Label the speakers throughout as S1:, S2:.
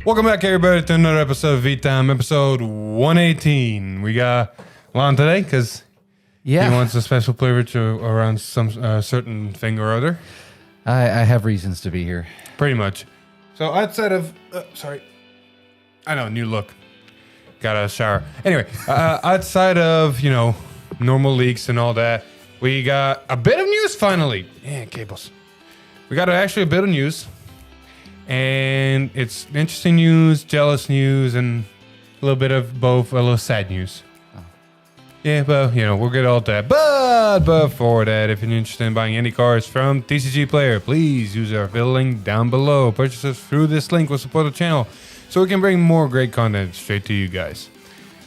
S1: Welcome back, everybody, to another episode of V-Time, episode 118. We got Lon today because he wants a special privilege around some certain thing or other.
S2: I have reasons to be here.
S1: Pretty much. So outside of... I know, new look. Got a shower. Anyway, outside of, normal leaks and all that, we got a bit of news finally. Yeah, cables. We got actually a bit of news. And it's interesting news, jealous news, and a little bit of both, a little sad news. Oh. Yeah, well, we'll get all that. But before that, if you're interested in buying any cars from TCG Player, please use our affiliate link down below. Purchases through this link will support the channel, so we can bring more great content straight to you guys.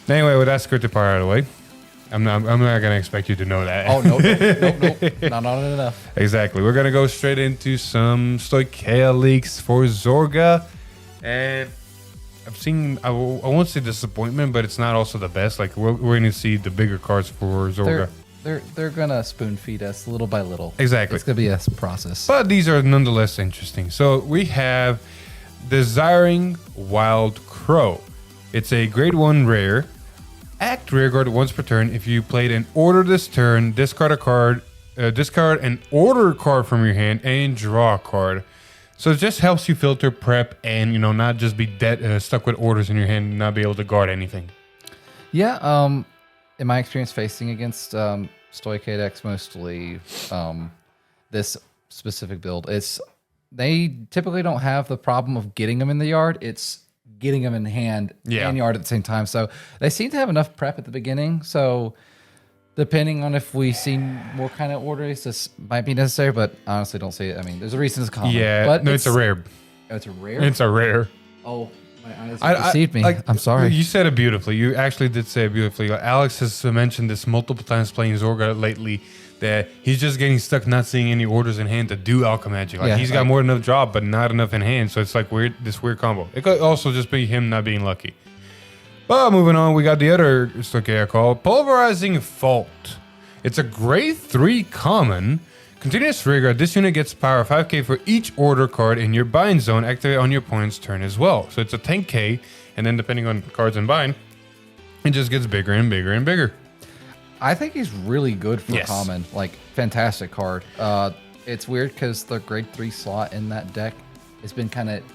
S1: Anyway, with that scripted part out of the way, I'm not gonna expect you to know that.
S2: Oh nope. Not enough.
S1: Exactly. We're gonna go straight into some Stoicheia leaks for Zorga, and I've seen. I won't say disappointment, but it's not also the best. Like we're gonna see the bigger cards for Zorga.
S2: They're gonna spoon feed us little by little.
S1: Exactly.
S2: It's gonna be a process.
S1: But these are nonetheless interesting. So we have Desiring Wild Crow. It's a grade 1 rare. Act rearguard once per turn. If you played an order this turn, discard a card, discard an order card from your hand, and draw a card. So it just helps you filter, prep, and not just be stuck with orders in your hand and not be able to guard anything.
S2: Yeah. In my experience facing against Stoicheia decks, mostly this specific build, they typically don't have the problem of getting them in the yard. It's getting them in hand and yard at the same time. So they seem to have enough prep at the beginning. So depending on if we see more kind of orders, this might be necessary, but honestly don't see it. I mean, there's a reason it's common.
S1: Yeah,
S2: but
S1: no, it's a rare.
S2: Oh, it's a rare?
S1: It's a rare.
S2: Oh, my eyes deceived me. I'm sorry.
S1: You said it beautifully. You actually did say it beautifully. Alex has mentioned this multiple times playing Zorga lately, that he's just getting stuck not seeing any orders in hand to do alchemy magic. He's got more than enough draw, but not enough in hand. So it's like this weird combo. It could also just be him not being lucky. But moving on, we got the other Stoicheia called Pulverizing Fault. It's a grade 3 common. Continuous rearguard. This unit gets power 5k for each order card in your bind zone activate on your opponent's turn as well. So it's a 10k, and then depending on cards in bind, it just gets bigger and bigger and bigger.
S2: I think he's really good for common. Fantastic card. It's weird because the grade 3 slot in that deck has been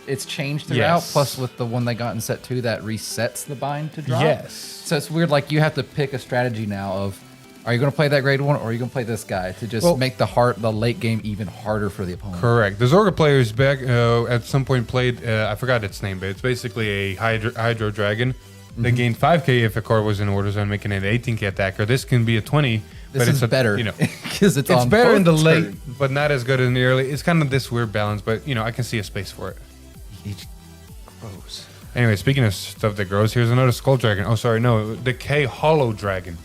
S2: it's changed throughout.
S1: Yes.
S2: Plus with the one they got in set 2 that resets the bind to drop.
S1: Yes.
S2: So it's weird. You have to pick a strategy now of, are you going to play that grade 1 or are you going to play this guy to just make the late game even harder for the opponent?
S1: Correct. The Zorga players back at some point played, I forgot its name, but it's basically a Hydro Dragon. They gained 5k if a card was in order zone, making it an 18k attacker. This can be a 20.
S2: This is better because it's
S1: better in the late, but not as good in the early. It's kind of this weird balance, but I can see a space for it.
S2: It grows.
S1: Anyway, speaking of stuff that grows, here's another Skull Dragon. Oh, sorry, no, Decay Hollow Dragon.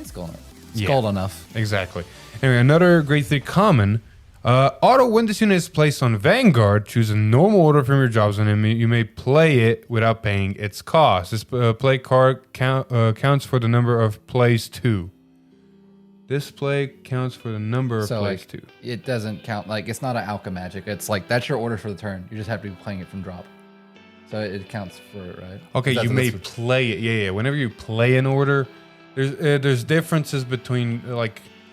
S2: It's gold enough.
S1: Exactly. Anyway, another grade 3 common. Auto, when this unit is placed on Vanguard, choose a normal order from your job zone, and you may play it without paying its cost. This play card counts for the number of plays 2. This play counts for the number of plays 2.
S2: It doesn't count. It's not an alchemy magic. It's that's your order for the turn. You just have to be playing it from drop. So it counts for it, right?
S1: Okay, you may play it. Yeah. Whenever you play an order, there's differences between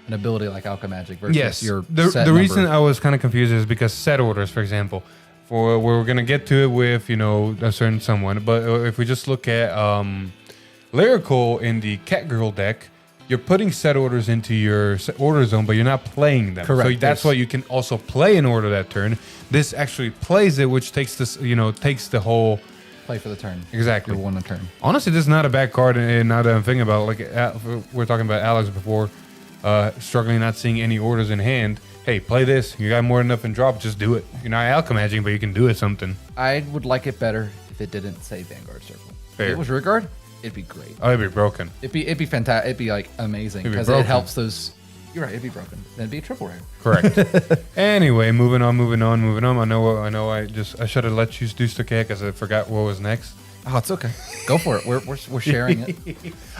S2: an ability like alchemy magic versus your
S1: the reason I was kind of confused is because set orders, for example, we're gonna get to it with a certain someone, but if we just look at Lyrical in the Catgirl deck, you're putting set orders into your order zone, but you're not playing them.
S2: Correct.
S1: So that's why you can also play an order that turn. This actually plays it, which takes this takes the whole
S2: play for the turn.
S1: Exactly.
S2: Your one a turn.
S1: Honestly, this is not a bad card, and now that I'm thinking about it, we're talking about Alex before. Struggling not seeing any orders in hand. Hey, play this. You got more than enough in drop. Just do it. You're not alchemy magic, but you can do it something.
S2: I would like it better if it didn't say Vanguard Circle.
S1: Fair.
S2: If it was Rearguard, it'd be great.
S1: Oh, it'd be broken.
S2: It'd be fantastic. It'd be amazing because it helps those. You're right. It'd be broken. Then it'd be a triple rare.
S1: Correct. Anyway, moving on. I know. I should have let you do Stoicheia because I forgot what was next.
S2: Oh, it's okay. Go for it. We're sharing it.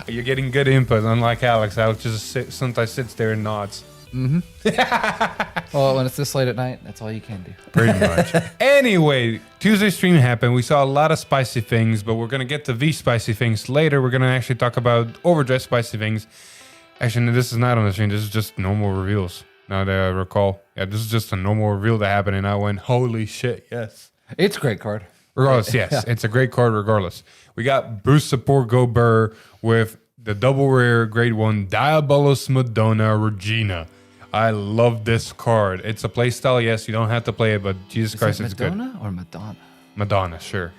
S1: You're getting good input, unlike Alex. Alex just sometimes sits there and nods.
S2: Well, when it's this late at night, that's all you can do.
S1: Pretty much. Anyway, Tuesday stream happened. We saw a lot of spicy things, but we're going to get to these spicy things later. We're going to actually talk about overdressed spicy things. Actually, no, this is not on the stream. This is just normal reveals. Now that I recall. Yeah, this is just a normal reveal that happened, and I went, holy shit, yes.
S2: It's a great card.
S1: Regardless, yes. It's a great card regardless. We got Bruce Support Go Burr with the double rare grade 1 Diabolos Madonna Regina. I love this card. It's a playstyle, yes. You don't have to play it, but Jesus Christ, it's good.
S2: Madonna or Madonna?
S1: Madonna, sure.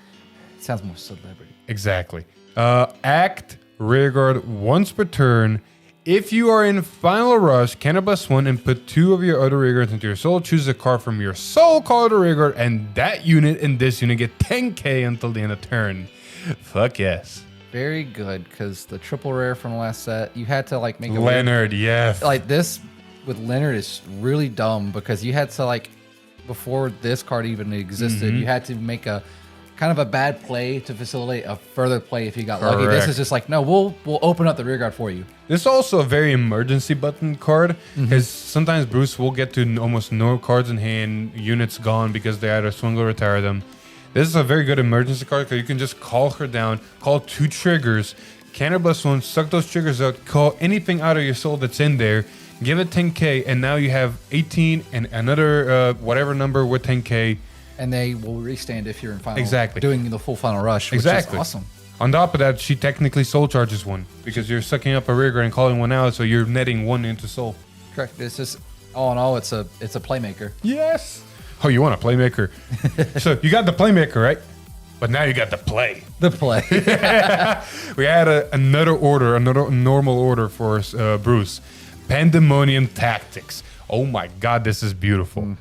S2: It sounds more celebrity.
S1: Exactly. Act rearguard once per turn. If you are in final rush, counterblast 1 and put 2 of your other rearguards into your soul. Choose a card from your soul card or rearguard, and that unit and this unit get 10k until the end of turn. Fuck yes.
S2: Very good, because the triple rare from the last set, you had to like make a
S1: Leonard, yes.
S2: like this with Leonard is really dumb because you had to like before this card even existed, you had to make a kind of a bad play to facilitate a further play if you got lucky. This is just like, no, we'll open up the rear guard for you.
S1: This is also a very emergency button card because sometimes Bruce will get to almost no cards in hand, units gone because they either swing or retire them. This is a very good emergency card because you can just call her down, call 2 triggers, counterblast 1, suck those triggers out, call anything out of your soul that's in there, give it 10k, and now you have 18 and another whatever number with 10k.
S2: And they will restand if you're in final.
S1: Exactly.
S2: Doing the full final rush, which
S1: Exactly.
S2: is awesome.
S1: On top of that, she technically soul charges 1 because you're sucking up a rear guard and calling 1 out, so you're netting 1 into soul.
S2: Correct. It's just all in all, it's a playmaker.
S1: Yes. Oh, you want a playmaker? So you got the playmaker, right? But now you got the play.
S2: The play.
S1: We had another normal order for Bruce. Pandemonium Tactics. Oh my God, this is beautiful.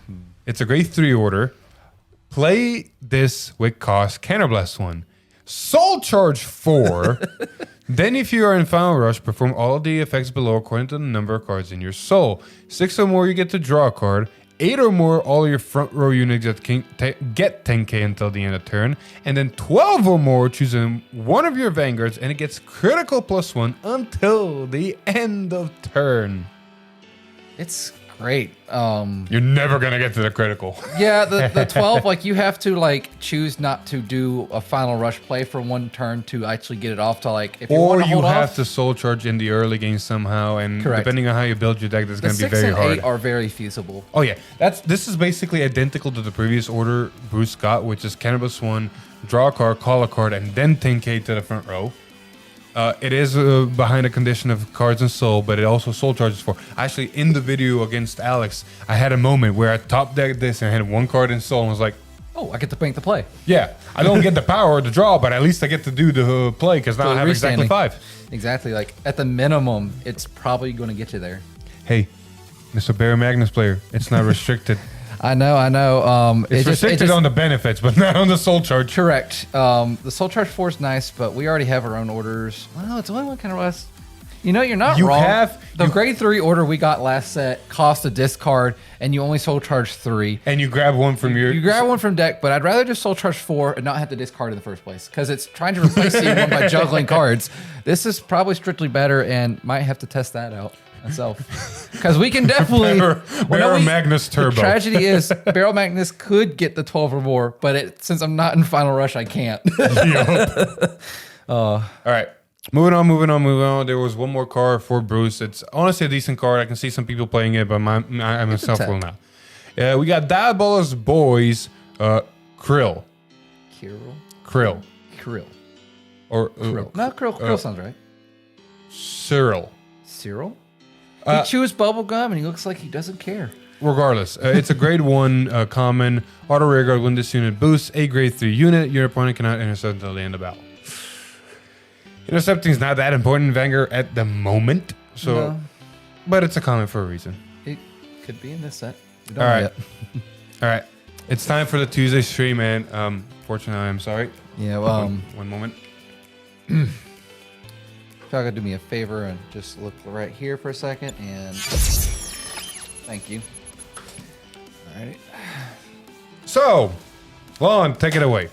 S1: It's a grade 3 order. Play this with cost counterblast 1. Soul charge 4. Then if you are in final rush, perform all of the effects below according to the number of cards in your soul. 6 or more, you get to draw a card. 8 or more, all your front row units get 10k until the end of turn. And then 12 or more, choosing one of your Vanguards, and it gets critical +1 until the end of turn.
S2: It's great.
S1: You're never going to get to the critical.
S2: Yeah, the 12, like you have to like choose not to do a final rush play for 1 turn to actually get it off to like, if you want to hold off. Or you have
S1: to soul charge in the early game somehow, and
S2: Correct.
S1: Depending on how you build your deck, that's going to be very
S2: 6 and
S1: hard.
S2: 8 are very feasible.
S1: Oh yeah, this is basically identical to the previous order Bruce got, which is Cannabis 1, draw a card, call a card, and then 10k to the front row. It is behind a condition of cards and soul, but it also soul charges 4. Actually, in the video against Alex, I had a moment where I top decked this and I had 1 card in soul and was like,
S2: oh, I get to make the play.
S1: Yeah, I don't get the power to draw, but at least I get to do the play because now I have exactly 5.
S2: Exactly. Like at the minimum, it's probably going to get you there.
S1: Hey, Mr. Barry Magnus player, it's not restricted.
S2: I know.
S1: It's restricted on the benefits, but not on the soul charge.
S2: Correct. The soul charge 4 is nice, but we already have our own orders. Well, it's only 1 kind of less. You know, you're not wrong. The grade 3 order we got last set cost a discard, and you only soul charge 3.
S1: And you grab 1 from your...
S2: You grab 1 from deck, but I'd rather just soul charge 4 and not have to discard in the first place, because it's trying to replace the one by juggling cards. This is probably strictly better, and might have to test that out myself, because we can definitely
S1: Barrel Magnus Turbo.
S2: The tragedy is Barrel Magnus could get the 12 or more, but since I'm not in final rush, I can't.
S1: All right, moving on. There was 1 more card for Bruce. It's honestly a decent card. I can see some people playing it, but I myself will not. We got Diabolos Boys, Krill. Or
S2: Krill. No, Krill sounds right.
S1: Cyril.
S2: He chews bubblegum and he looks like he doesn't care.
S1: Regardless, it's a grade 1 common. Auto rearguard when this unit boosts a grade 3 unit. Your opponent cannot intercept until the end of battle. Intercepting is not that important in Vanguard at the moment, but it's a common for a reason.
S2: It could be in this set.
S1: All right. All right. It's time for the Tuesday stream, man. Fortunately, I'm sorry.
S2: Yeah, well...
S1: One moment.
S2: If y'all could do me a favor and just look right here for a second, and thank you. All right.
S1: So, Lon, take it away.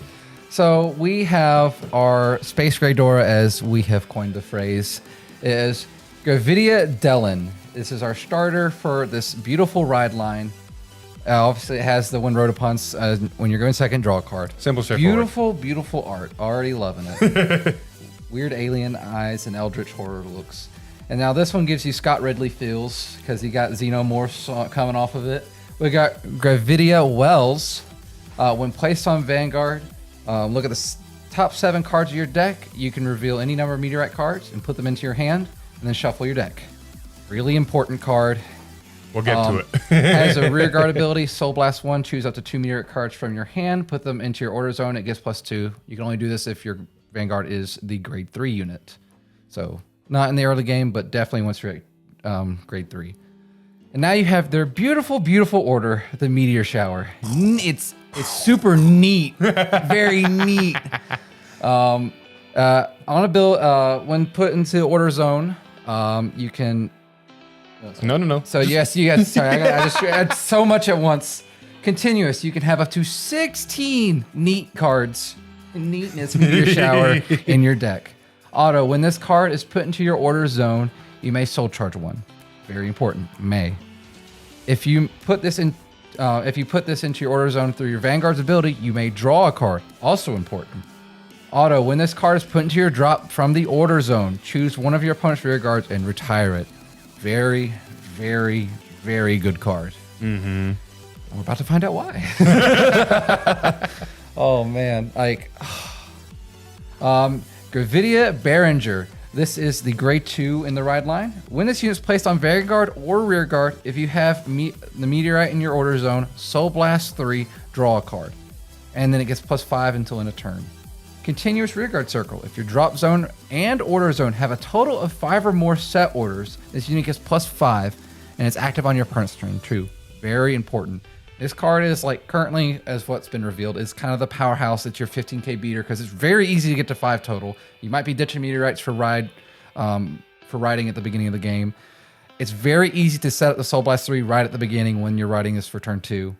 S2: So we have our Space Gray Dora, as we have coined the phrase, is Gravidia Dellen. This is our starter for this beautiful ride line. Obviously, it has the when rode upon, when you're going second, draw a card.
S1: Simple, straightforward.
S2: Beautiful, beautiful art. Already loving it. Weird alien eyes and eldritch horror looks. And now this one gives you Scott Ridley feels because you got Xenomorphs coming off of it. We got Gravidia Wells. When placed on Vanguard, look at the top 7 cards of your deck. You can reveal any number of meteorite cards and put them into your hand, and then shuffle your deck. Really important card.
S1: We'll get to it.
S2: Has a rear guard ability, Soul Blast 1, choose up to 2 meteorite cards from your hand, put them into your order zone, it gets +2. You can only do this if your Vanguard is the grade 3 unit. So, not in the early game, but definitely once you're at grade 3. And now you have their beautiful, beautiful order, the Meteor Shower. It's super neat, very neat. On a build, when put into order zone, you can...
S1: No.
S2: So yes, you guys, sorry, I just had so much at once. Continuous, you can have up to 16 neat cards, neatness Meteor Shower in your deck. Auto, when this card is put into your order zone, you may soul charge 1. Very important, may. If you put this into your order zone through your Vanguard's ability, you may draw a card. Also important. Auto, when this card is put into your drop from the order zone, choose one of your opponent's rear guards and retire it. Very, very, very good card. Mm-hmm. We're about to find out why. Oh man, like, Gravidia Behringer. This is the grade 2 in the ride line. When this unit is placed on Vanguard or rear guard, if you have the meteorite in your order zone, Soul Blast 3, draw a card, and then it gets +5 until end of turn. Continuous rearguard circle. If your drop zone and order zone have a total of 5 or more set orders, this unit gets +5, and it's active on your opponent's turn too. Very important. This card is like currently, as what's been revealed, is kind of the powerhouse. It's your 15k beater because it's very easy to get to 5 total. You might be ditching meteorites for riding at the beginning of the game. It's very easy to set up the Soul Blast 3 right at the beginning when you're riding this for turn 2,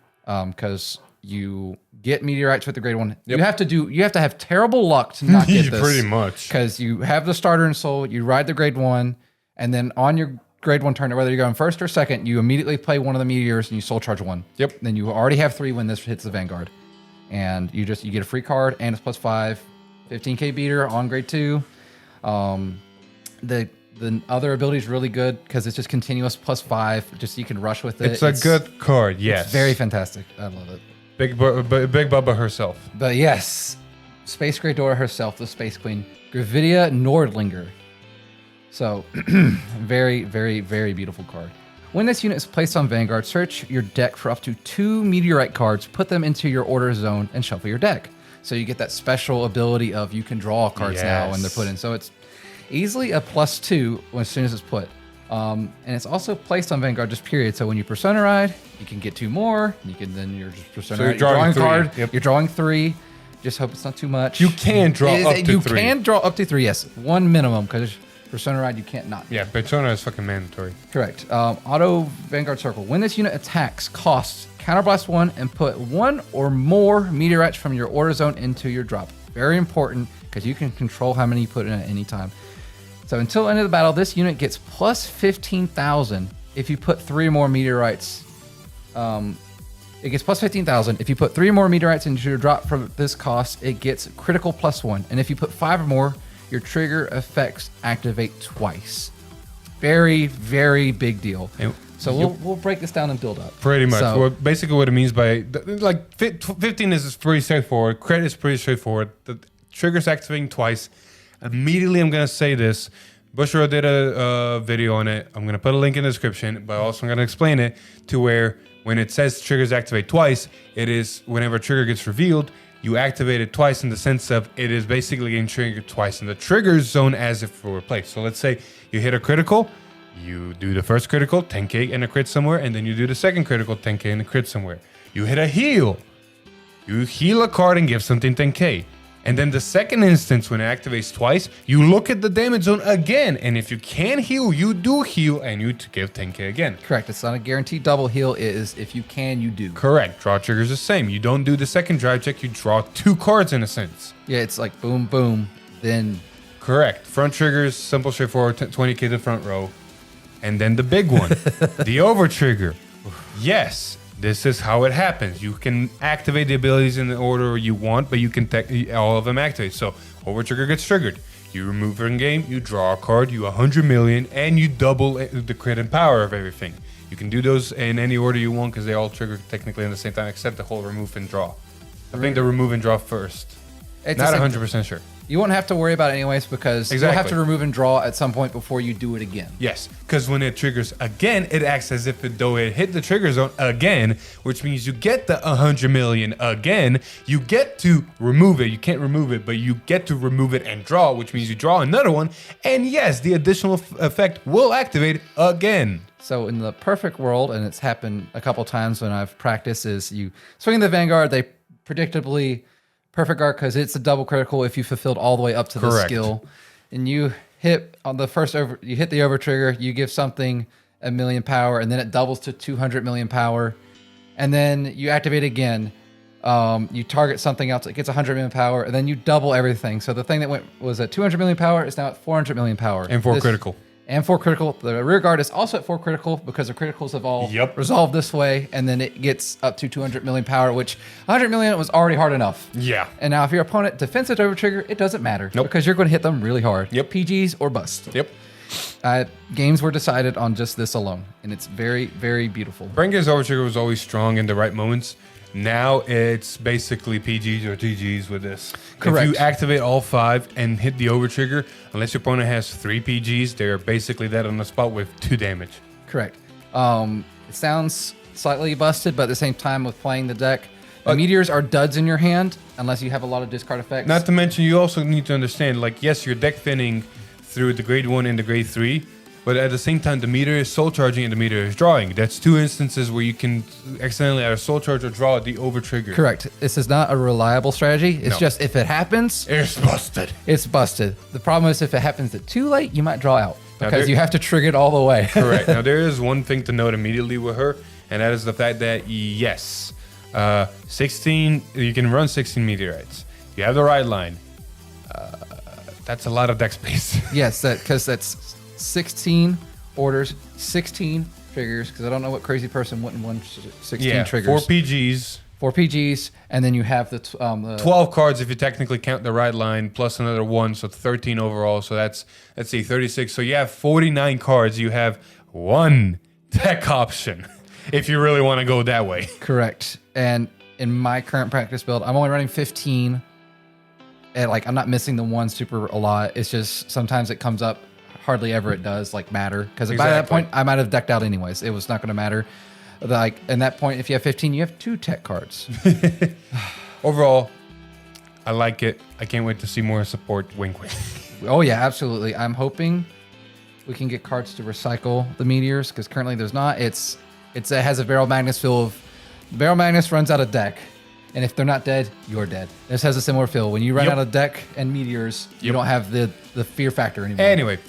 S2: because you get meteorites with the grade 1. Yep. You have to have terrible luck to not get this.
S1: Pretty much.
S2: Because you have the starter in Soul, you ride the grade 1, and then on your grade 1 turn, whether you're going first or second, you immediately play one of the meteors and you soul charge 1.
S1: Yep.
S2: Then you already have 3 when this hits the Vanguard. And you get a free card and it's +5, 15k beater on grade 2. The other ability is really good because it's just continuous +5. Just you can rush with it.
S1: It's a good card, yes.
S2: It's very fantastic. I love it.
S1: Big Bubba herself.
S2: But yes, Space Great Dora herself, the Space Queen, Gravidia Nordlinger. So, very, very, very beautiful card. When this unit is placed on Vanguard, search your deck for up to 2 meteorite cards, put them into your order zone, and shuffle your deck. So you get that special ability of you can draw cards now when they're put in. So it's easily a +2 as soon as it's put. And it's also placed on Vanguard just period. So when you Persona Ride, you can get 2 more. You can then you're just Persona
S1: so you're
S2: Ride,
S1: drawing
S2: a card.
S1: Yep.
S2: You're drawing 3. Just hope it's not too much.
S1: You can draw up to 3.
S2: You can draw up to 3, yes. 1 minimum, because Persona Ride, you can't not.
S1: Yeah, Persona is fucking mandatory.
S2: Correct. Auto Vanguard Circle. When this unit attacks, costs Counterblast 1 and put 1 or more meteorites from your order zone into your drop. Very important, because you can control how many you put in at any time. So until the end of the battle, this unit gets +15,000 if you put 3 or more meteorites. It gets +15,000. If you put 3 or more meteorites into your drop from this cost, it gets critical +1. And if you put 5 or more, your trigger effects activate twice. Very, very big deal. So we'll break this down and build up.
S1: Pretty much.
S2: So,
S1: Well, basically what it means by, like, 15 is pretty straightforward. Credit is pretty straightforward. The trigger's activating twice. Immediately, I'm going to say this. Bushro did a video on it. I'm going to put a link in the description, but also I'm going to explain it to where when it says triggers activate twice, it is whenever a trigger gets revealed, you activate it twice in the sense of it is basically getting triggered twice in the trigger zone as if it were placed. So let's say you hit a critical, you do the first critical, 10k and a crit somewhere, and then you do the second critical, 10k and a crit somewhere. You hit a heal. You heal a card and give something 10k. And then the second instance, when it activates twice, you look at the damage zone again. And if you can heal, you do heal and you give 10k again.
S2: correct. It's not a guaranteed double heal. It is if you can, you do.
S1: Correct. Draw trigger's the same. You don't do the second drive check. You draw 2 cards in a sense.
S2: Yeah, it's like boom, boom, then
S1: Correct. Front triggers, simple, straightforward, 20k to front row. And then the big one, the over trigger. Yes, this is how it happens. You can activate the abilities in the order you want, but you can all of them activate. So over trigger gets triggered. You remove from game, you draw a card, you 100 million, and you double the crit and power of everything. You can do those in any order you want because they all trigger technically at the same time, except the whole remove and draw. I think the remove and draw first. Not 100% sure.
S2: You won't have to worry about it anyways because you'll have to remove and draw at some point before you do it again.
S1: Yes, because when it triggers again, it acts as if though it hit the trigger zone again, which means you get the 100 million again. You get to remove it. You can't remove it, but you get to remove it and draw, which means you draw another one. And yes, the additional effect will activate again.
S2: So in the perfect world, and it's happened a couple times when I've practiced, is you swing the Vanguard, they predictably perfect guard because it's a double critical if you fulfilled all the way up to the skill, and you hit on the first over. You hit the over trigger. You give something 1 million power, and then it doubles to 200 million power, and then you activate again. You target something else. It gets 100 million power, and then you double everything. So the thing that was at 200 million power is now at 400 million power
S1: and 4 critical.
S2: And 4 critical. The rear guard is also at 4 critical because the criticals have all resolved this way. And then it gets up to 200 million power, which 100 million was already hard enough.
S1: Yeah.
S2: And now if your opponent defends it over trigger, it doesn't matter. Because you're going to hit them really hard. PGs or bust. Games were decided on just this alone. And it's very, very beautiful.
S1: Brange's over trigger was always strong in the right moments. Now it's basically PGs or GGs with this.
S2: Correct.
S1: If you activate all 5 and hit the over trigger, unless your opponent has 3 PGs, they're basically dead on the spot with 2 damage.
S2: Correct. It sounds slightly busted, but at the same time with playing the deck, meteors are duds in your hand unless you have a lot of discard effects.
S1: Not to mention, you also need to understand, like, yes, you're deck thinning through the grade 1 and the grade 3, but at the same time, the meteor is soul charging and the meteor is drawing. That's 2 instances where you can accidentally either soul charge or draw the over trigger.
S2: Correct. This is not a reliable strategy. It's just if it happens,
S1: it's busted.
S2: It's busted. The problem is if it happens too late, you might draw out because you have to trigger it all the way.
S1: Correct. Now, there is one thing to note immediately with her, and that is the fact that, yes, 16, you can run 16 meteorites. You have the right line. That's a lot of deck space.
S2: Yes, because that's 16 orders, 16 triggers, because I don't know what crazy person wouldn't want 16 triggers.
S1: 4 PGs.
S2: 4 PGs, and then you have the
S1: 12 cards if you technically count the right line, plus another 1, so 13 overall. So that's, let's see, 36. So you have 49 cards. You have 1 deck option if you really want to go that way.
S2: Correct. And in my current practice build, I'm only running 15. And I'm not missing the 1 super a lot. It's just sometimes it comes up. Hardly ever it does matter because by that point I might have decked out anyways. It was not going to matter. In that point, if you have 15, you have 2 tech cards.
S1: Overall, I like it. I can't wait to see more support. Wink, wink.
S2: Oh yeah, absolutely. I'm hoping we can get cards to recycle the meteors because currently there's not. It has a Barrel Magnus feel of Barrel Magnus runs out of deck. And if they're not dead, you're dead. This has a similar feel. When you run out of deck and meteors, you don't have the fear factor anymore.
S1: Anyway,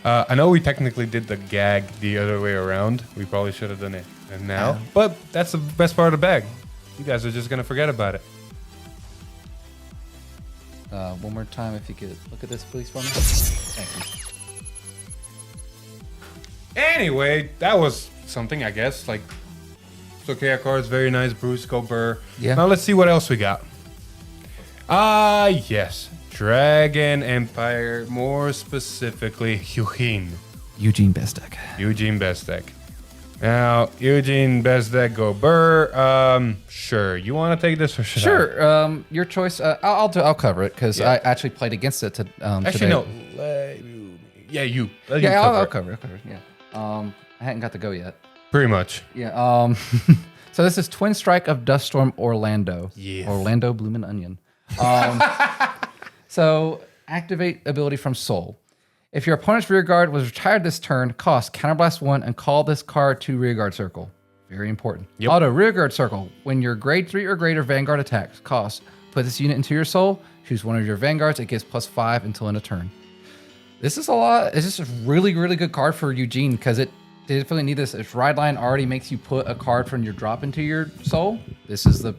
S1: I know we technically did the gag the other way around. We probably should have done it now. But that's the best part of the bag. You guys are just going to forget about it.
S2: One more time, if you could look at this, please, for me. Thank you.
S1: Anyway, that was something, I guess. Stoicheia cards, very nice. Bruce, Burr.
S2: Yeah.
S1: Now let's see what else we got. Yes. Dragon Empire, more specifically, Eugene.
S2: Eugene best deck.
S1: Eugene best deck. Now, Eugene best deck, Burr. Sure. You want to take this or should I?
S2: Sure. Your choice. I'll cover it because I actually played against it
S1: Actually,
S2: today.
S1: no. You.
S2: I'll cover it. Yeah. I hadn't got to go yet.
S1: Pretty much.
S2: Yeah. So this is Twin Strike of Duststorm Orlando.
S1: Yeah.
S2: Orlando Bloomin' Onion. So activate ability from Soul. If your opponent's rear guard was retired this turn, cost Counterblast 1 and call this card to rear guard circle. Very important.
S1: Yep.
S2: Auto rear guard circle. When your grade 3 or greater Vanguard attacks, cost put this unit into your Soul. Choose one of your Vanguards. It gets +5 until end of turn. This is a lot. It's just a really, really good card for Eugene because it. They definitely need this. If Ride Line already makes you put a card from your drop into your Soul, this is the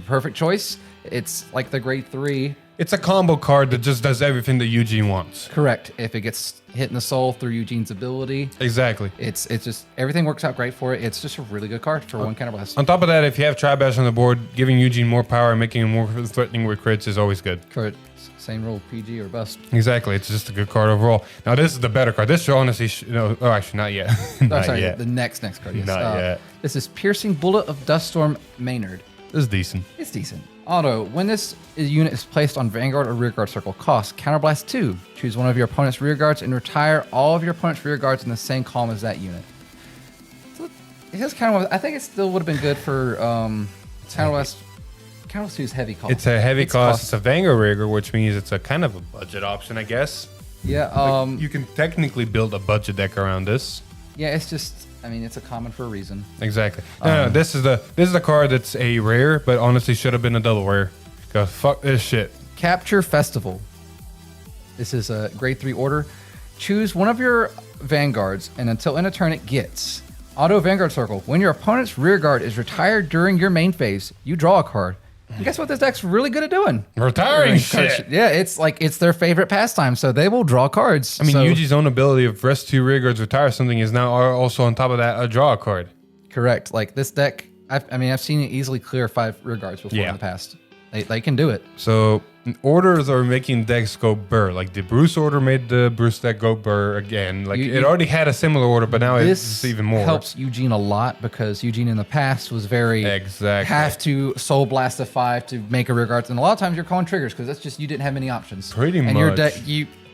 S2: perfect choice. It's like the grade 3
S1: It's a combo card that just does everything that Eugene wants.
S2: Correct. If it gets hit in the soul through Eugene's ability,
S1: Exactly.
S2: it's just everything works out great for it. It's just a really good card for one counterblast.
S1: On top of that, if you have Tri-Bash on the board, giving Eugene more power and making him more threatening with crits is always good.
S2: Correct. Same rule, PG or bust.
S1: Exactly. It's just a good card overall. Now, this is the better card. This should honestly... oh, actually, not yet. Not
S2: Sorry,
S1: yet.
S2: the next card. Yes.
S1: Not yet.
S2: This is Piercing Bullet of Duststorm Maynard.
S1: This is decent.
S2: It's decent. Auto, when this unit is placed on Vanguard or Rearguard circle, cost Counterblast 2. Choose one of your opponent's rearguards and retire all of your opponent's rearguards in the same column as that unit. So it has kind of. I think it still would have been good for Counterblast. Counterblast 2 is heavy cost.
S1: It's a heavy cost. It's a Vanguard rearguard, which means it's a kind of a budget option, I guess.
S2: Yeah.
S1: You can technically build a budget deck around this.
S2: Yeah, it's just. I mean, it's a common for a reason.
S1: Exactly. No, this is the card that's a rare, but honestly should have been a double rare. Cause fuck this shit.
S2: Capture Festival. This is a grade 3 order. Choose one of your vanguards, and until end of turn, it gets auto Vanguard circle. When your opponent's rearguard is retired during your main phase, you draw a card. And guess what this deck's really good at doing?
S1: Retiring shit.
S2: Yeah, it's their favorite pastime, so they will draw cards.
S1: I mean, Yuji's own ability of rest 2 rearguards, retire something is now also on top of that a draw card.
S2: Correct. Like this deck, I've seen it easily clear 5 rearguards before in the past. They can do it.
S1: So orders are making decks go burr. Like the Bruce order made the Bruce deck go burr again. Like it already had a similar order, but now it's even more.
S2: This helps Eugene a lot because Eugene in the past was very have to soul blast a 5 to make a rearguard, and a lot of times you're calling triggers because that's just you didn't have many options.
S1: Pretty much.
S2: And your deck,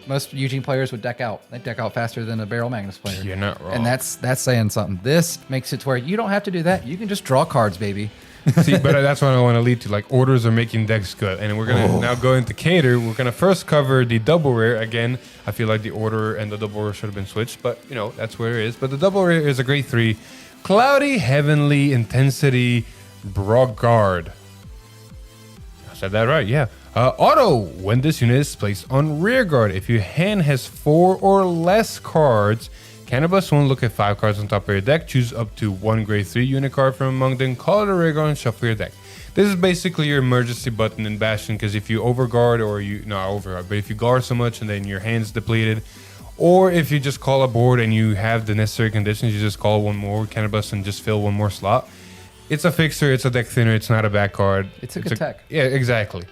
S2: most Eugene players would deck out. They deck out faster than a Barrel Magnus player.
S1: You're not wrong.
S2: And that's saying something. This makes it to where you don't have to do that. You can just draw cards, baby.
S1: See, but that's what I want to lead to. Like, orders are making decks good. And we're going to now go into Cater. We're going to first cover the double rare. Again, I feel like the order and the double rare should have been switched, but, you know, that's where it is. But the double rare is a grade 3. Cloudy Heavenly Intensity Vanguard. I said that right, yeah. Auto, when this unit is placed on rearguard, if your hand has 4 or less cards, Cannabis won't look at 5 cards on top of your deck. Choose up to 1 grade 3 unit card from among them. Call it a rearguard and shuffle your deck. This is basically your emergency button in Bastion, because if you overguard or but if you guard so much and then your hand's depleted, or if you just call a board and you have the necessary conditions, you just call one more Cannabis and just fill one more slot. It's a fixer, it's a deck thinner, it's not a bad card.
S2: It's a good tech.
S1: Yeah, exactly.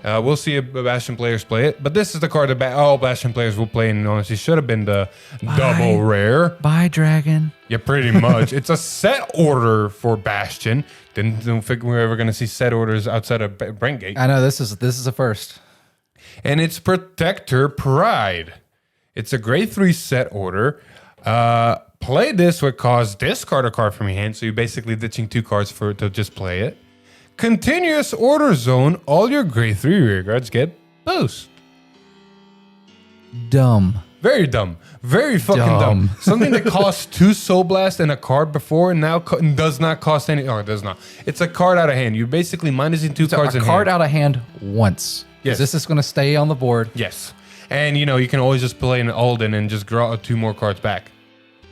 S1: We'll see if Bastion players play it, but this is the card that all Bastion players will play, and honestly should have been the double rare.
S2: Bye, Dragon.
S1: Yeah, pretty much. It's a set order for Bastion. Don't think we're ever going to see set orders outside of Brentgate.
S2: I know, this is a first.
S1: And it's Protector Pride. It's a grade 3 set order. Play this would cause discard a card from your hand, so you're basically ditching 2 cards to just play it. Continuous order zone, all your grade 3 rearguards get boost.
S2: Dumb.
S1: Very dumb. Very fucking dumb. Something that cost 2 Soul Blast and a card before now does not cost any. Oh, it does not. It's a card out of hand. You're basically minusing 2 cards in hand.
S2: A card out of hand once.
S1: Yes.
S2: This is going to stay on the board.
S1: Yes. And, you can always just play an Alden and just draw 2 more cards back.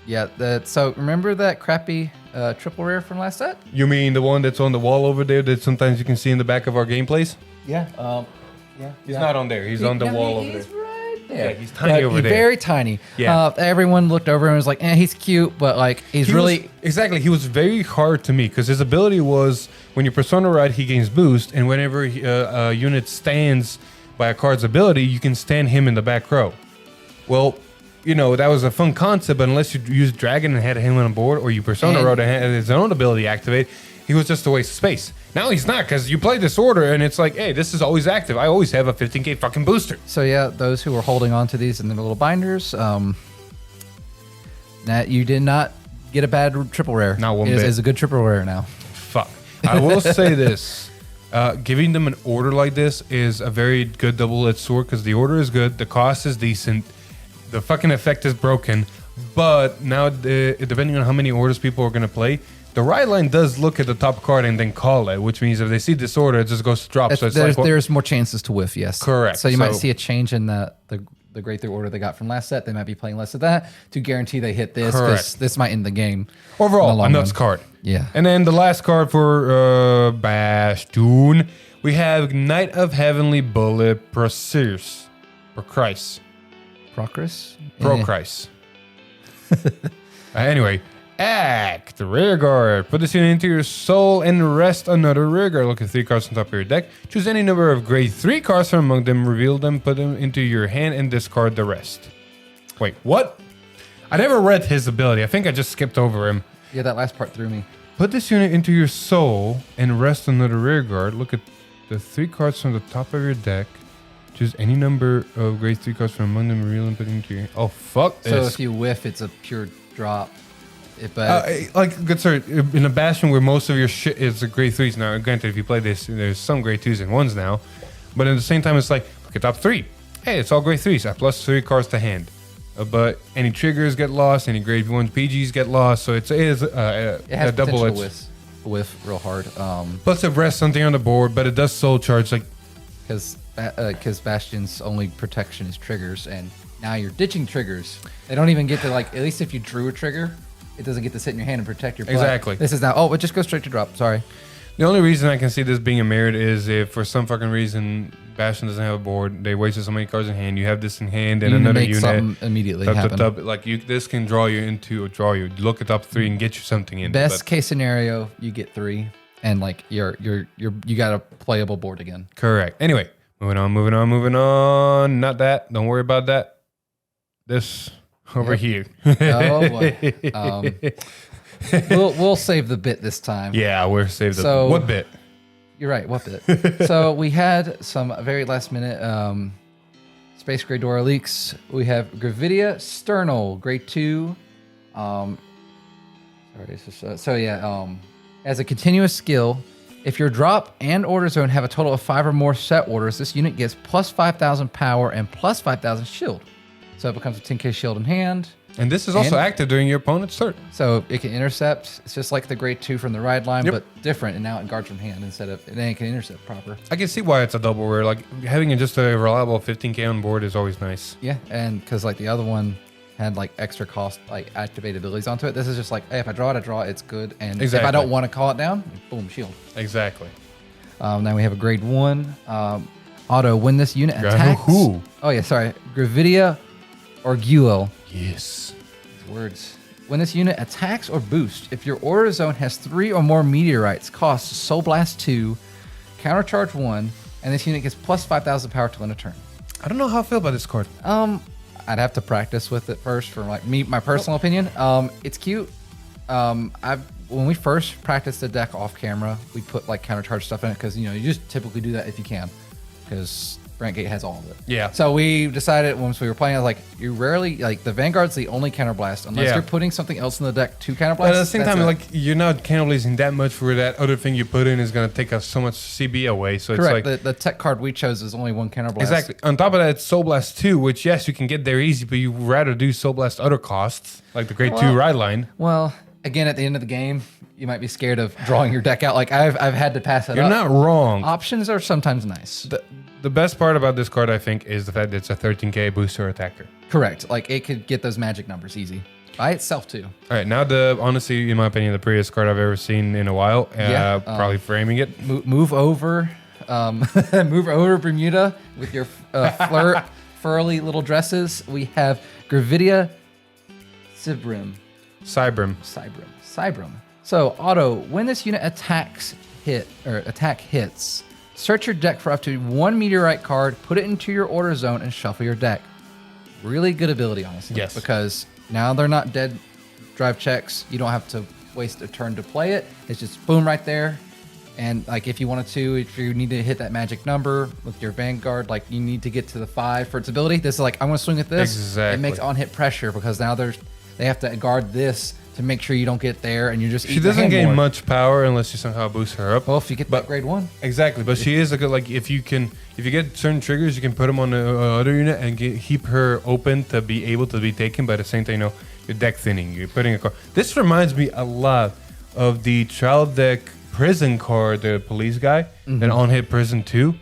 S2: Yeah, so remember that crappy triple rare from last set?
S1: You mean the one that's on the wall over there that sometimes you can see in the back of our gameplays?
S2: Yeah.
S1: He's not on there. He's on the wall over there.
S2: He's right there.
S1: Yeah, he's tiny over there.
S2: Very tiny.
S1: Yeah.
S2: Everyone looked over and was like, he's cute, but like he
S1: was very hard to me because his ability was when you Persona Ride, he gains boost, and whenever a unit stands by a card's ability, you can stand him in the back row. Well, that was a fun concept, but unless you use Dragon and had him on board, or you Persona Road and had his own ability activate, he was just a waste of space. Now he's not, because you play this order, and it's like, hey, this is always active. I always have a 15k fucking booster.
S2: So yeah, those who are holding on to these in the little binders, that you did not get a bad triple rare.
S1: Not one bit.
S2: It's a good triple rare now.
S1: Fuck. I will say this. Giving them an order like this is a very good double-edged sword, because the order is good, the cost is decent, the fucking effect is broken, but now depending on how many orders people are going to play, the right line does look at the top card and then call it, which means if they see disorder, it just goes to drop. So
S2: there's more chances to whiff, yes.
S1: Correct.
S2: So you might see a change in the the grade 3 order they got from last set. They might be playing less of that to guarantee they hit this,
S1: Correct.
S2: because this might end the game.
S1: Overall, a nuts
S2: run.
S1: card.
S2: Yeah.
S1: And then the last card for Bastion, we have Knight of Heavenly Bullet Procris.
S2: Procris?
S1: Procris. Anyway, act the rear guard. Put this unit into your soul and rest another rear guard. Look at 3 cards on top of your deck. Choose any number of grade 3 cards from among them, reveal them, put them into your hand, and discard the rest. Wait, what? I never read his ability. I think I just skipped over him.
S2: Yeah, that last part threw me.
S1: Put this unit into your soul and rest another rear guard. Look at the 3 cards from the top of your deck. Choose any number of grade 3 cards from among them, reveal and put into your... Oh, fuck this.
S2: So if you whiff, it's a pure drop. But
S1: good sir, in a Bastion where most of your shit is the grade 3s. Now, granted, if you play this, there's some grade 2s and 1s now. But at the same time, it's like, look at top 3. Hey, it's all grade 3s. I plus 3 cards to hand. But any triggers get lost, any grade 1 PGs get lost. So it is
S2: it has
S1: a double
S2: potential to whiff real hard.
S1: Plus it rests something on the board, but it does soul charge. Like,
S2: because Bastion's only protection is triggers, and now you're ditching triggers. They don't even get to, like, at least if you drew a trigger, it doesn't get to sit in your hand and protect your play.
S1: Exactly.
S2: This is now, it just goes straight to drop. Sorry.
S1: the only reason I can see this being a merit is if for some fucking reason Bastion doesn't have a board, they wasted so many cards in hand. You have this in hand and
S2: You
S1: another
S2: make
S1: unit.
S2: something immediately happen.
S1: Like this can draw you into look at top 3 and get you something in.
S2: Best case scenario, you get 3, and like you got a playable board again.
S1: Correct. Anyway, moving on. Not that. Don't worry about that. This over here.
S2: Oh boy. We'll save the bit this time.
S1: Yeah, we're saved.
S2: So-
S1: What bit?
S2: You're right. What bit? So we had some very last minute Space Gray Dora leaks. We have Gravidia Sternal, grade 2. As a continuous skill, if your drop and order zone have a total of 5 or more set orders, this unit gets plus 5,000 power and plus 5,000 shield. So it becomes a 10k shield in hand.
S1: And this is also active during your opponent's turn.
S2: So it can intercept. It's just like the grade 2 from the ride line,
S1: Yep.
S2: but different. And now it guards from hand instead of, and then it can intercept proper.
S1: I can see why it's a double rare. Like having just a reliable 15k on board is always nice.
S2: Yeah, and because like the other one had like extra cost, like activate abilities onto it. This is just like, hey, if I draw it, it's good. And if I don't want to call it down, boom, shield.
S1: Exactly.
S2: Now we have a grade 1 auto. When this unit attacks.
S1: Who?
S2: Oh yeah, sorry, Gravidia or Guel.
S1: Yes.
S2: Words. When this unit attacks or boosts, if your order zone has 3 or more meteorites, cost Soul Blast 2, countercharge 1, and this unit gets plus 5,000 power to win a turn.
S1: I don't know how I feel about this card.
S2: I'd have to practice with it first for like my personal opinion. It's cute. When we first practiced the deck off camera, we put like countercharge stuff in it because you just typically do that if you can, because Brantgate has all of it.
S1: Yeah.
S2: So we decided once we were playing, I was like, you rarely like the Vanguard's the only counterblast unless
S1: Yeah.
S2: you're putting something else in the deck to counterblast.
S1: But at the same
S2: that's
S1: time,
S2: it.
S1: like you're not cannibalizing that much for that other thing you put in is going to take us so much CB away. So
S2: correct.
S1: it's like
S2: The tech card we chose is only one counterblast.
S1: exactly. On top of that, it's Soul Blast 2, which yes, you can get there easy, but you rather do Soul Blast other costs like the grade 2 ride line.
S2: Well, again, at the end of the game, you might be scared of drawing your deck out. Like I've had to pass it
S1: You're
S2: up.
S1: not wrong.
S2: Options are sometimes nice.
S1: The best part about this card, I think, is the fact that it's a 13k booster attacker.
S2: Correct. Like it could get those magic numbers easy by itself too.
S1: All right, now honestly, in my opinion, the prettiest card I've ever seen in a while. Probably framing it.
S2: Move over, move over Bermuda with your furly little dresses. We have Gravidia Cybrim. So auto, when this unit attack hits, search your deck for up to 1 meteorite card, put it into your order zone, and shuffle your deck. Really good ability, honestly.
S1: Yes.
S2: Because now they're not dead drive checks. You don't have to waste a turn to play it. It's just boom right there. And like if you wanted to, if you need to hit that magic number with your Vanguard, like you need to get to the 5 for its ability. This is like, I'm going to swing at this.
S1: Exactly.
S2: It makes on-hit pressure because now they have to guard this to make sure you don't get there and you're just
S1: She doesn't gain much power unless you somehow boost her up.
S2: Well, if you get that grade 1.
S1: Exactly, but she is a good, like if you get certain triggers, you can put them on the other unit and keep her open to be able to be taken. But at the same time, your deck thinning, you're putting a card. This reminds me a lot of the child deck prison card, the police guy, that on hit prison 2.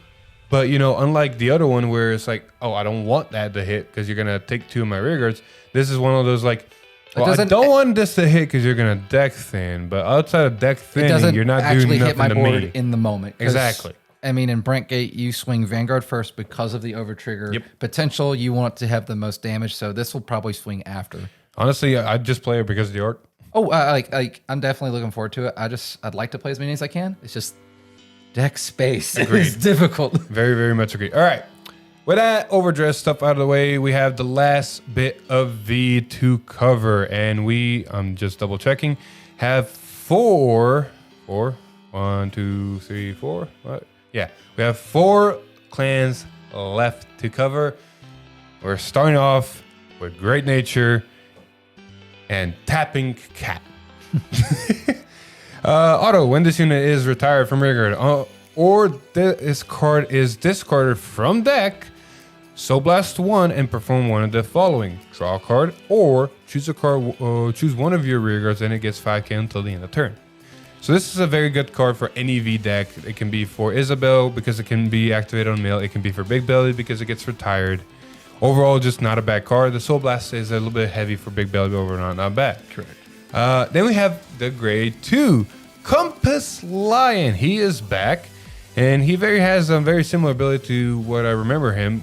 S1: But, unlike the other one where it's like, oh, I don't want that to hit because you're going to take 2 of my rear guards. This is one of those like, well, I don't want this to hit because you're going to deck thin. But outside of deck thinning, you're not doing nothing
S2: hit my
S1: to
S2: board
S1: me.
S2: in the moment.
S1: Exactly.
S2: I mean, in Brentgate, you swing Vanguard first because of the overtrigger.
S1: Yep.
S2: Potential, you want to have the most damage, so this will probably swing after.
S1: Honestly, I'd just play it because of the art.
S2: Oh, I'm definitely looking forward to it. I'd like to play as many as I can. It's just deck space is difficult.
S1: Very, very much agree. All right. With that overdress stuff out of the way, we have the last bit of V to cover. And I'm just double checking, have four. 1, 2, 3, 4. What? Yeah. We have 4 clans left to cover. We're starting off with Great Nature and Tapping Cat. Auto, when this unit is retired from rearguard or this card is discarded from deck, Soul Blast 1 and perform one of the following. Draw a card or choose a card, choose one of your rearguards and it gets 5k until the end of turn. So this is a very good card for any V deck. It can be for Isabel because it can be activated on mill. It can be for Big Belly because it gets retired. Overall, just not a bad card. The Soul Blast is a little bit heavy for Big Belly, but overall not bad.
S2: Correct.
S1: Then we have the grade 2, Compass Lion. He is back, and he has a very similar ability to what I remember him.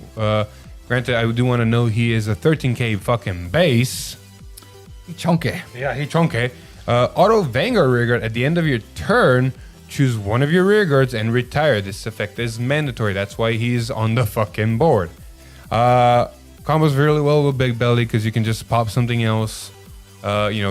S1: Granted, I do want to know he is a 13k fucking base.
S2: He chunky.
S1: Yeah, he chunky. Auto Vanguard rearguard. At the end of your turn, choose one of your rearguards and retire. This effect is mandatory. That's why he's on the fucking board. Combos really well with Big Belly because you can just pop something else.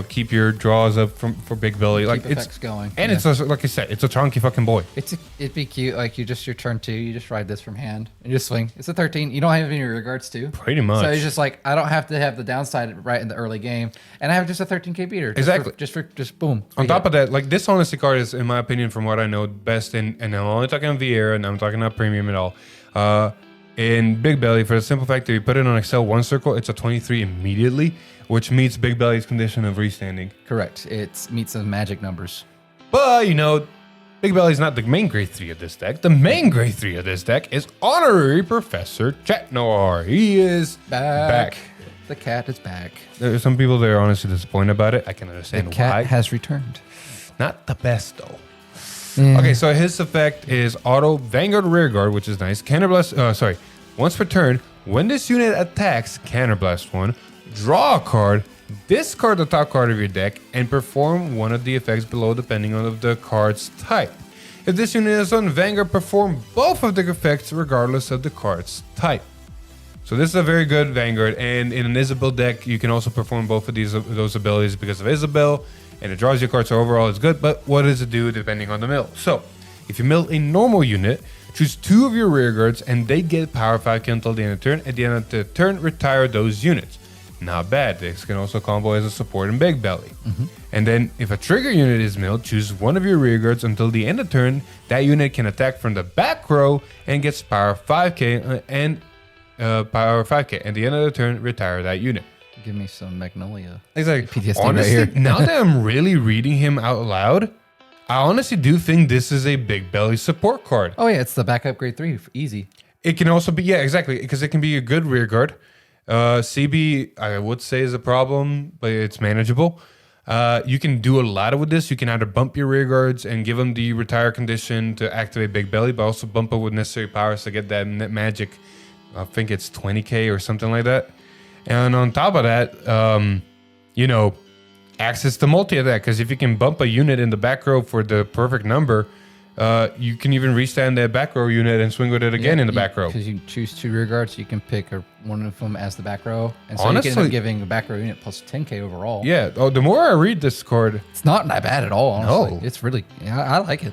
S1: Keep your draws up for Big Belly.
S2: Keep effects going.
S1: And it's like I said, it's a chunky fucking boy.
S2: It'd be cute. Like your turn 2, you just ride this from hand and you just swing. It's a 13. You don't have any rearguards too.
S1: Pretty much.
S2: So it's just like I don't have to have the downside right in the early game, and I have just a 13k beater.
S1: Exactly.
S2: Just boom.
S1: On top of that, like this honesty card is, in my opinion, from what I know, best in, and I'm only talking on Vieira and I'm talking not premium at all. In Big Belly, for the simple fact that you put it on Excel 1 circle, it's a 23 immediately, which meets Big Belly's condition of restanding.
S2: Correct. It meets the magic numbers.
S1: But, Big Belly's not the main grade 3 of this deck. The main grade 3 of this deck is Honorary Professor Chat Noir. He is back.
S2: The cat is back.
S1: There are some people that are honestly disappointed about it. I can understand
S2: the cat
S1: why.
S2: has returned.
S1: Not the best, though.
S2: Yeah.
S1: Okay, so his effect is Auto Vanguard Rearguard, which is nice. Counterblast, once per turn, when this unit attacks, Counterblast 1, draw a card, discard the top card of your deck, and perform one of the effects below depending on the card's type. If this unit is on Vanguard, perform both of the effects regardless of the card's type. So this is a very good Vanguard, and in an Isabel deck, you can also perform both of those abilities because of Isabel, and it draws your cards, so overall it's good, but what does it do depending on the mill? So, if you mill a normal unit, choose 2 of your rearguards, and they get power 5k until the end of the turn. At the end of the turn, retire those units. Not bad. This can also combo as a support in Big Belly. Mm-hmm. And then, if a trigger unit is milled, choose one of your rearguards until the end of turn. That unit can attack from the back row and gets power 5k power 5k. At the end of the turn, retire that unit.
S2: Give me some Magnolia.
S1: Exactly.
S2: PTSD
S1: Honestly,
S2: right here.
S1: now that I'm really reading him out loud, I honestly do think this is a Big Belly support card.
S2: Oh yeah, it's the backup grade 3. Easy.
S1: It can also be, exactly, because it can be a good rear guard. CB, I would say, is a problem, but it's manageable. You can do a lot with this. You can either bump your rear guards and give them the retire condition to activate Big Belly, but also bump it with necessary powers to get that magic. I think it's 20k or something like that. And on top of that, access to multi-attack, because if you can bump a unit in the back row for the perfect number, you can even restand that back row unit and swing with it again in the back row.
S2: Because you choose 2 rear guards, you can pick one of them as the back row. And so
S1: Honestly,
S2: you can end up giving the back row unit plus 10k overall.
S1: Yeah. Oh, the more I read this card,
S2: It's not that bad at all, honestly.
S1: No.
S2: It's really, I like it.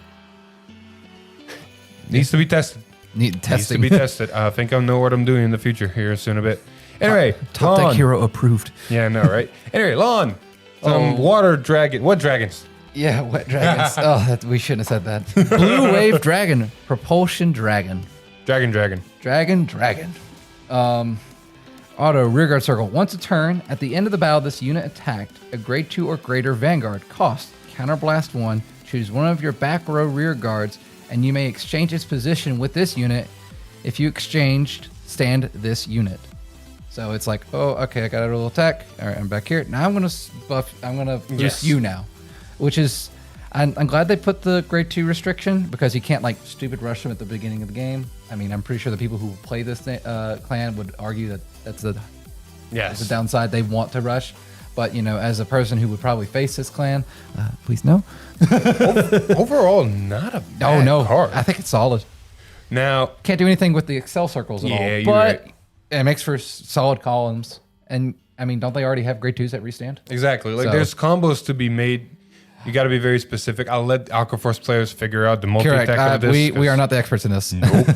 S1: needs to be tested.
S2: Need
S1: Needs
S2: testing.
S1: to be tested. I think I know what I'm doing in the future here soon a bit. Anyway,
S2: Top
S1: Lon.
S2: deck hero approved.
S1: Yeah, I know, right? Anyway, Lon. Some water dragon. What dragons?
S2: Yeah, wet dragons. We shouldn't have said that. Blue wave dragon, propulsion dragon.
S1: Dragon.
S2: Dragon. Auto rearguard circle. Once a turn, at the end of the battle, this unit attacked a grade 2 or greater Vanguard. Cost, counterblast 1. Choose one of your back row rear guards, and you may exchange its position with this unit. If you exchanged, stand this unit. So it's like, oh, okay, I got a little attack. All right, I'm back here. Now I'm gonna buff. I'm gonna boost you now, which is. I'm glad they put the grade 2 restriction because you can't like stupid rush them at the beginning of the game. I mean, I'm pretty sure the people who play this clan would argue that that's the downside. They want to rush, but you know, as a person who would probably face this clan, please no.
S1: Overall, not a bad card.
S2: I think it's solid.
S1: Now
S2: Can't do anything with the Excel circles at all,
S1: you're
S2: but
S1: right.
S2: it makes for solid columns. And I mean, don't they already have grade 2s that restand?
S1: Exactly. Like
S2: So-
S1: there's combos to be made. You got to be very specific. I'll let Aqua Force players figure out the multi-attack
S2: Correct.
S1: of this.
S2: We are not the experts in this.
S1: Nope.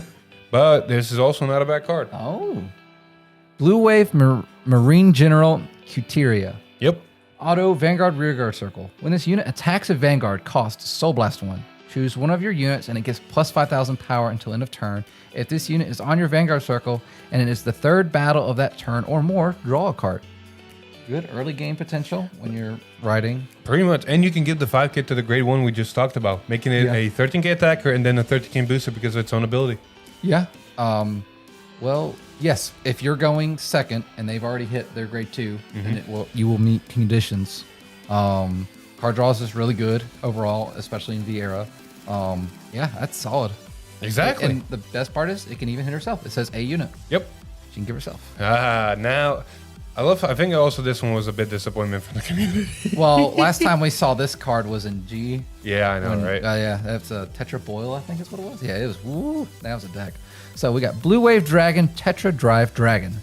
S1: But this is also not a bad card.
S2: Oh. Blue Wave Marine General Cuteria.
S1: Yep.
S2: Auto Vanguard Rearguard Circle. When this unit attacks a Vanguard, cost Soul Blast 1. Choose one of your units and it gets plus 5,000 power until end of turn. If this unit is on your Vanguard Circle and it is the third battle of that turn or more, draw a card. Good early game potential when you're riding.
S1: Pretty much. And you can give the 5k to the grade 1 we just talked about, making it a 13k attacker and then a 13k booster because of its own ability.
S2: Yeah. Well, yes. If you're going second and they've already hit their grade 2, then you will meet conditions. Card draws is really good overall, especially in Vieira. Yeah, that's solid.
S1: Exactly.
S2: And the best part is it can even hit herself. It says a unit.
S1: Yep.
S2: She can give herself.
S1: Now, I think also this one was a bit disappointment for the community.
S2: Well, last time we saw this card was in G.
S1: Yeah, I know, right?
S2: Yeah, that's a Tetra Boil, I think is what it was. Yeah, it was. Woo, that was a deck. So we got Blue Wave Dragon, Tetra Drive Dragon.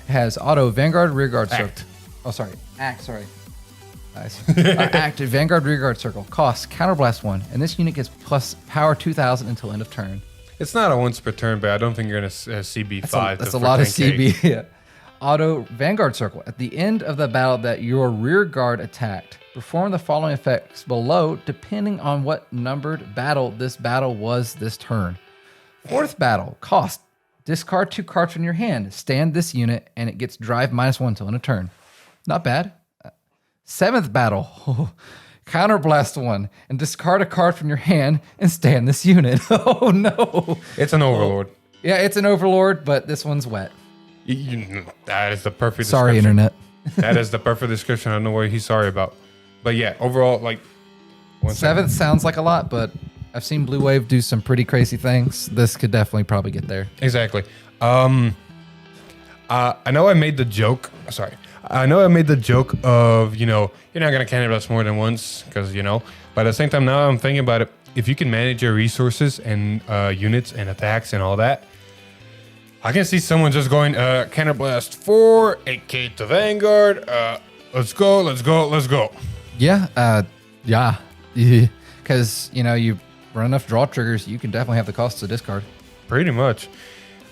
S2: It has auto Vanguard Rearguard Circle. Oh, sorry. Act, sorry. Nice. Act Vanguard Rearguard Circle. Cost Counterblast 1. And this unit gets plus power 2,000 until end of turn.
S1: It's not a once per turn, but I don't think you're going to CB5.
S2: That's a lot of CB. Yeah. Auto Vanguard Circle. At the end of the battle that your rear guard attacked, perform the following effects below depending on what numbered battle this battle was this turn. Fourth battle, cost. Discard 2 cards from your hand. Stand this unit and it gets drive -1 till end of turn. Not bad. Seventh battle, Counterblast 1 and discard a card from your hand and stand this unit. Oh no.
S1: It's an Overlord.
S2: Yeah, it's an Overlord, but this one's wet.
S1: That is the perfect
S2: Sorry,
S1: description.
S2: internet.
S1: That is the perfect description. I don't know what he's sorry about. But yeah, overall, like...
S2: Seventh sounds like a lot, but I've seen Blue Wave do some pretty crazy things. This could definitely probably get there.
S1: Exactly. I know I made the joke... Sorry. I know I made the joke of, you're not going to cannon blast more than once, because, But at the same time, now I'm thinking about it. If you can manage your resources and units and attacks and all that, I can see someone just going, cannon blast 4, 8k to Vanguard. Let's go.
S2: Yeah, yeah. Because, you run enough draw triggers, you can definitely have the cost to discard.
S1: Pretty much.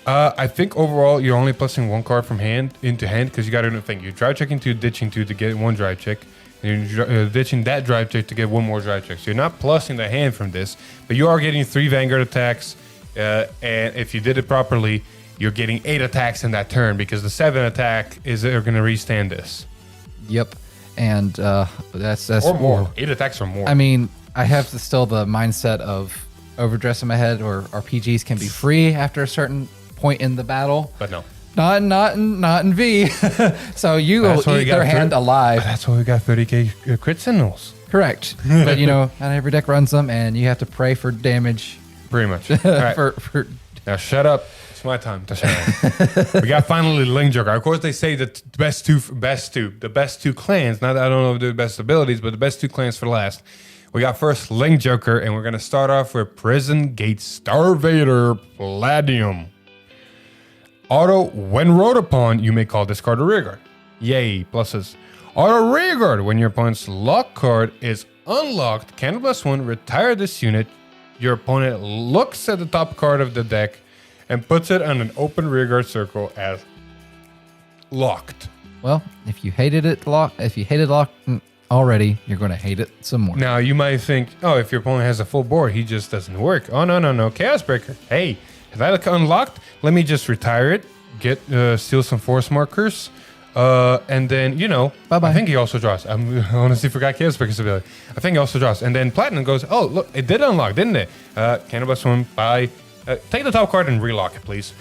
S1: I think overall you're only plussing 1 card from hand into hand because you got to think you're drive checking 2, ditching 2 to get 1 drive check, and you're ditching that drive check to get 1 more drive check. So you're not plussing the hand from this, but you are getting 3 Vanguard attacks, and if you did it properly, you're getting 8 attacks in that turn because the 7 attack are going to restand this.
S2: Yep, and that's
S1: or more.
S2: more.
S1: 8 attacks or more.
S2: I mean, I have still the mindset of overdress in my head, or RPGs can be free after a certain point in the battle,
S1: but no,
S2: not in V. So you will eat their hand alive.
S1: That's why we got 30k crit signals.
S2: Correct, but not every deck runs them, and you have to pray for damage.
S1: Pretty much. All right. Now shut up. It's my time to shut up. We got finally Link Joker. Of course, they say that the best two clans. Not I don't know if they're the best abilities, but the best 2 clans for last. We got first Link Joker, and we're gonna start off with Prison Gate Starvader Paladin. Auto, when rode upon, you may call discard a rearguard. Yay, pluses. Auto rearguard, when your opponent's lock card is unlocked, cannon plus 1, retire this unit. Your opponent looks at the top card of the deck and puts it on an open rearguard circle as locked.
S2: Well, if you hated locked already, you're going to hate it some more.
S1: Now, you might think, if your opponent has a full board, he just doesn't work. Oh, no. Chaos Breaker. Hey, if I look unlocked, let me just retire it, steal some force markers, and then,
S2: bye-bye.
S1: I think he also draws. I honestly forgot Chaos Breaker's ability. I think he also draws. And then Platinum goes, oh, look, it did unlock, didn't it? Cannabis 1, bye. Take the top card and relock it, please.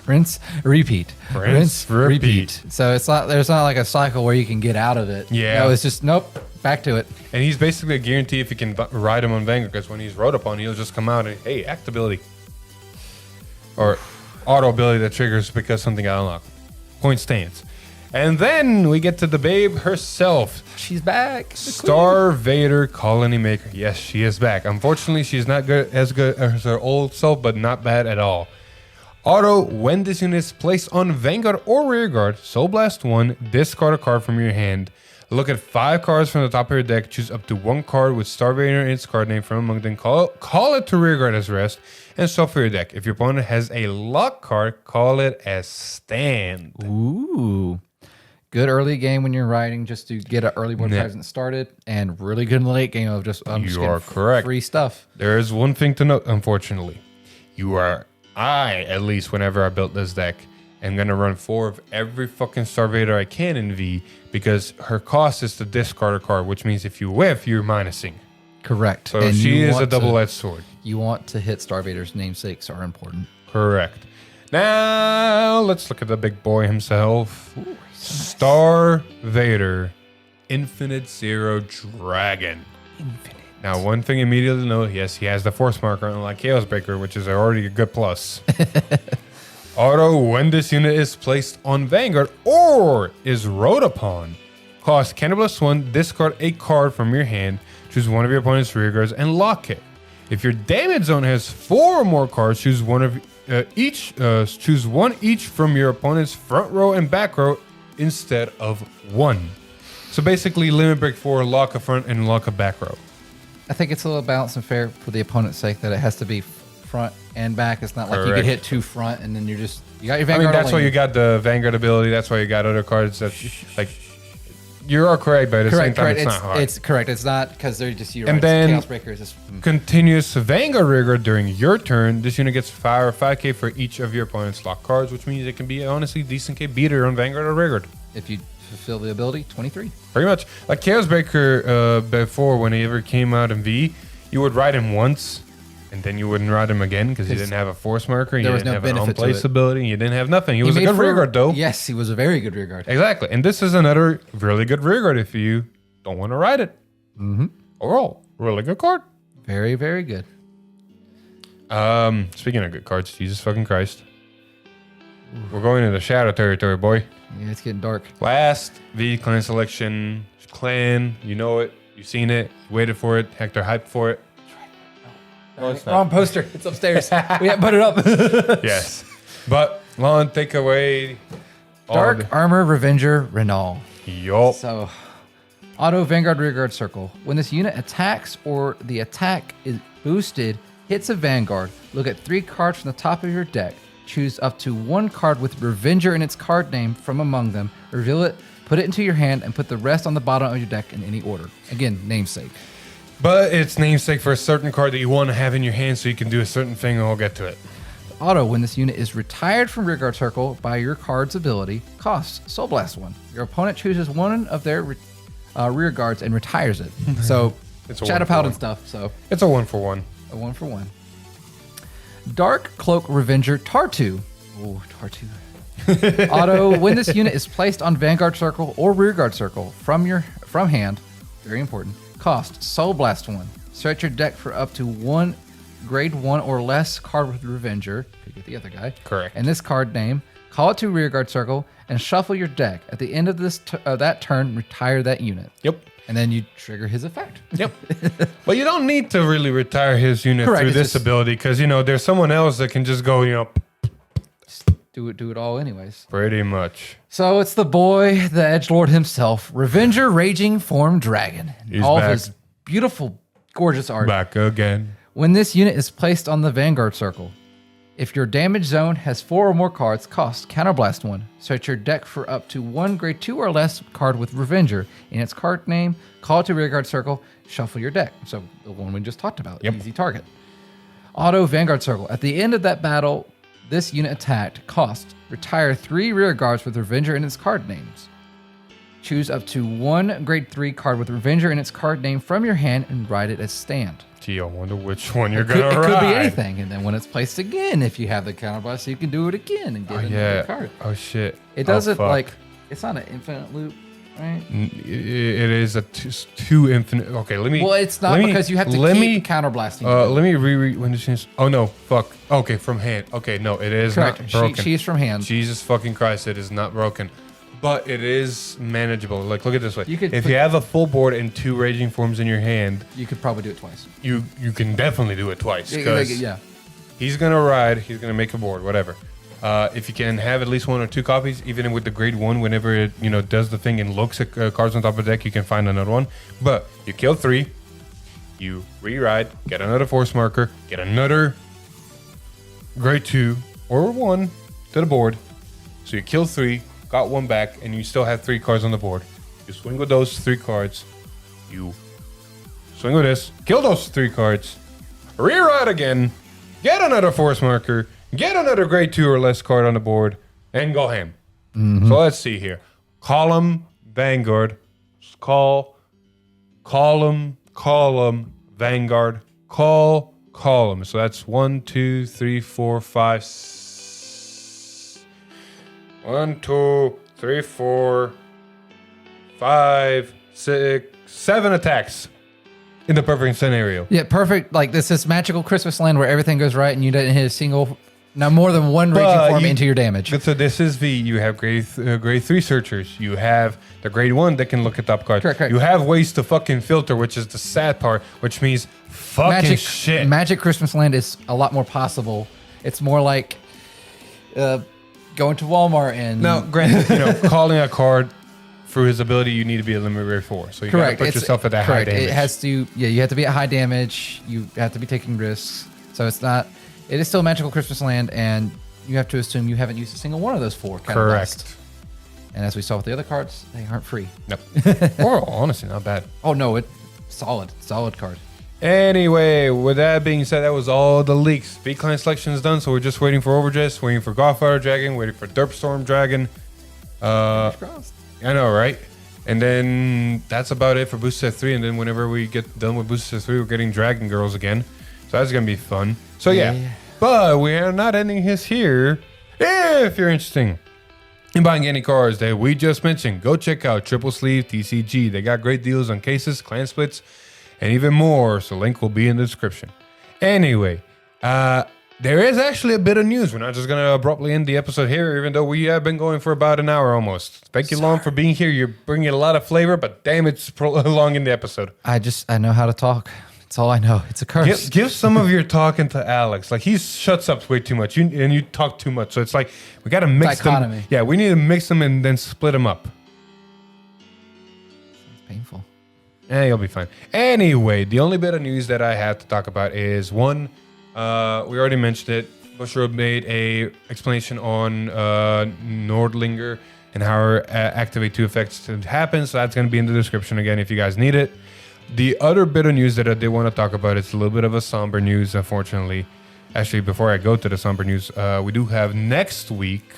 S2: Rinse, repeat.
S1: Rinse, repeat.
S2: So it's not. There's not like a cycle where you can get out of it.
S1: Yeah.
S2: No, it's just nope. Back to it.
S1: And he's basically a guarantee if you can ride him on Vanguard, because when he's rode upon, he'll just come out and, hey, act ability. Or auto ability that triggers because something got unlocked. Point stands. And then we get to the babe herself.
S2: She's back.
S1: Star Vader Colony Maker. Yes, she is back. Unfortunately, she's not good as her old self, but not bad at all. Auto, when this unit is placed on Vanguard or Rearguard, Soul Blast 1, discard a card from your hand. Look at 5 cards from the top of your deck. Choose up to 1 card with Star Vader in its card name from among them. Call it to Rearguard as rest and shuffle your deck. If your opponent has a lock card, call it as stand.
S2: Ooh. Good early game when you're riding just to get an early board present started, and really good in the late game of just,
S1: You are correct.
S2: Free stuff.
S1: There is one thing to note, unfortunately. I, at least, whenever I built this deck, am going to run 4 of every fucking Star Vader I can in V, because her cost is to discard a card, which means if you whiff, you're minusing.
S2: Correct.
S1: So she is a double-edged sword.
S2: You want to hit Star Vader's namesakes are important.
S1: Correct. Now, let's look at the big boy himself. Ooh, Star Vader, Infinite Zero Dragon.
S2: Infinite.
S1: Now, one thing immediately to note, yes, he has the Force marker, unlike Chaos Breaker, which is already a good plus. Auto, when this unit is placed on Vanguard or is rode upon, cost Cannibal 1, discard a card from your hand, choose one of your opponent's rear guards, and lock it. If your damage zone has 4 or more cards, choose one each from your opponent's front row and back row instead of 1. So basically, limit break 4, lock a front and lock a back row.
S2: I think it's a little balanced and fair for the opponent's sake that it has to be front and back. It's not like you
S1: Correct.
S2: could hit 2 front and then you got your
S1: I
S2: Vanguard.
S1: mean, that's why you got the Vanguard ability. That's why you got other cards that, like, you are correct, but at the same time, it's not hard.
S2: It's correct. It's not because they're just
S1: And then
S2: Chaos Breaker is just
S1: continuous Vanguard Rearguard during your turn. This unit gets 5 or 5k for each of your opponent's lock cards, which means it can be honestly decent K beater on Vanguard or Rearguard.
S2: if you fulfill the ability. 23.
S1: Pretty much. Like Chaos Breaker before, when he ever came out in V, you would ride him once, and then you wouldn't ride him again because he didn't have a Force marker.
S2: There
S1: You
S2: was
S1: didn't
S2: no
S1: have an
S2: benefit to
S1: on-place
S2: it.
S1: ability. You didn't have nothing. He was a
S2: made
S1: good
S2: for-
S1: Rearguard, though.
S2: Yes, he was a very good rearguard.
S1: Exactly. And this is another really good Rearguard if you don't want to ride it.
S2: Mm-hmm.
S1: Overall, really good card.
S2: Very, very good.
S1: Speaking of good cards, Jesus fucking Christ. We're going into shadow territory, boy.
S2: Yeah, it's getting dark.
S1: Last V clan selection. Clan, you know it. You've seen it. You waited for it. Hector hyped for it. No, it's not.
S2: Wrong poster. It's upstairs. We haven't put it up.
S1: Yes. But, Lon, take away all
S2: Dark Armor Revenger Renault.
S1: Yup.
S2: So, auto Vanguard Rearguard Circle. When this unit attacks or the attack is boosted, hits a Vanguard, look at 3 cards from the top of your deck. Choose up to 1 card with Revenger in its card name from among them. Reveal it, put it into your hand, and put the rest on the bottom of your deck in any order. Again, namesake.
S1: But it's namesake for a certain card that you want to have in your hand so you can do a certain thing, and we'll get to it.
S2: Auto, when this unit is retired from Rearguard Circle by your card's ability, costs Soul Blast 1. Your opponent chooses one of their rear guards and retires it. So,
S1: It's a
S2: Shadow
S1: 1 for
S2: Paladin
S1: 1.
S2: stuff. So,
S1: It's a 1-for-1.
S2: a 1 for 1. Dark Cloak Revenger Tartu. Oh, Tartu. Auto, when this unit is placed on Vanguard Circle or Rearguard Circle from hand, very important, cost Soul Blast 1. Search your deck for up to 1 grade 1 or less card with Revenger. Could get the other guy.
S1: Correct.
S2: And this card name, call it to Rearguard Circle, and shuffle your deck. At the end of that turn, retire that unit.
S1: Yep.
S2: And then you trigger his effect.
S1: Yep. But you don't need to really retire his unit
S2: Correct,
S1: through
S2: it's
S1: this
S2: just-
S1: ability because, there's someone else that can just go,
S2: Do it all anyways.
S1: pretty much.
S2: So it's the boy, the edgelord himself, Revenger Raging Form Dragon.
S1: He's
S2: All
S1: back.
S2: of his beautiful, gorgeous art.
S1: Back again.
S2: When this unit is placed on the Vanguard Circle, if your damage zone has 4 or more cards, cost Counterblast 1. Search your deck for up to 1 grade 2 or less card with Revenger in its card name, call it to Rearguard Circle, shuffle your deck. So the one we just talked about,
S1: Yep.
S2: easy target. Auto Vanguard Circle. At the end of that battle, this unit attacked, cost, retire 3 rear guards with Revenger in its card names. Choose up to 1 grade 3 card with Revenger in its card name from your hand and ride it as stand.
S1: Gee, I wonder which one you're
S2: It
S1: gonna
S2: could
S1: ride.
S2: be anything. And then when it's placed again, if you have the counterblast, you can do it again and get another card.
S1: Oh shit.
S2: It doesn't
S1: fuck.
S2: like it's not an infinite loop, right?
S1: It is a two infinite. Okay, let me.
S2: Well, it's not because you have to keep counterblasting.
S1: Let me reread when this is. Oh no, fuck. Okay, from hand. Okay, no, it is
S2: Correct.
S1: not broken.
S2: She's from hand.
S1: Jesus fucking Christ, it is not broken. But it is manageable. Like, look at it this way.
S2: You could
S1: if
S2: put-
S1: you have a full board and 2 raging forms in your hand,
S2: You could probably do it twice.
S1: you can definitely do it twice. Because
S2: Yeah.
S1: he's gonna ride. He's gonna make a board. Whatever. If you can have at least 1 or 2 copies, even with the grade 1, whenever it does the thing and looks at cards on top of the deck, you can find another one. But you kill 3, you re-ride, get another force marker, get another grade 2 or 1 to the board. So you kill 3, got 1 back, and you still have 3 cards on the board. You swing with those 3 cards. You swing with this, kill those 3 cards, re-ride again, get another force marker, get another grade 2 or less card on the board, and go ham. So let's see here. Column, Vanguard, column, Vanguard, column. So that's 1, 2, 3, 4, 5, 1, 2, 3, 4, 5, 6, 7 attacks in the perfect scenario.
S2: Yeah, perfect. Like this is magical Christmas land where everything goes right and you didn't hit a single, not more than 1 raging form into your damage.
S1: So this is you have grade 3 searchers. You have the grade 1 that can look at top cards.
S2: Correct.
S1: You have ways to fucking filter, which is the sad part, which means fucking shit.
S2: Magic Christmas land is a lot more possible. It's more like going to Walmart and
S1: Now, granted, calling a card through his ability, you need to be a limit rate 4. So you got to put yourself at that high damage.
S2: It has to, you have to be at high damage. You have to be taking risks. So it is still magical Christmas land, and you have to assume you haven't used a single one of those 4.
S1: Correct.
S2: And as we saw with the other cards, they aren't free.
S1: Nope. Or honestly, not bad.
S2: Oh no, it's solid card.
S1: Anyway, with that being said, that was all the leaks. Big client selection is done, so we're just waiting for Overdress, waiting for Godfather Dragon, waiting for Derpstorm Dragon.
S2: Fingers crossed.
S1: I know, right? And then that's about it for Booster Set 3. And then whenever we get done with Booster Set 3, we're getting Dragon Girls again. So that's going to be fun. So yeah. But we are not ending his here. If you're interested in buying any cards that we just mentioned, go check out Triple Sleeve TCG. They got great deals on cases, clan splits, and even more. So link will be in the description. Anyway, there is actually a bit of news. We're not just going to abruptly end the episode here, even though we have been going for about an hour almost. Thank you, Lon, for being here. You're bringing a lot of flavor, but damn, it's prolonging the episode.
S2: I know how to talk. That's all I know. It's a curse.
S1: Give some of your talking to Alex. Like, he shuts up way too much, and you talk too much. So it's like, we got to mix
S2: Dichotomy.
S1: them. Yeah, we need to mix them and then split them up.
S2: It's painful.
S1: You'll be fine. Anyway, the only bit of news that I have to talk about is one, we already mentioned it. Bushro made a explanation on Nordlinger and how activate 2 effects happen. So that's going to be in the description again if you guys need it. The other bit of news that I did want to talk about, it's a little bit of a somber news, unfortunately. Actually, before I go to the somber news, we do have next week,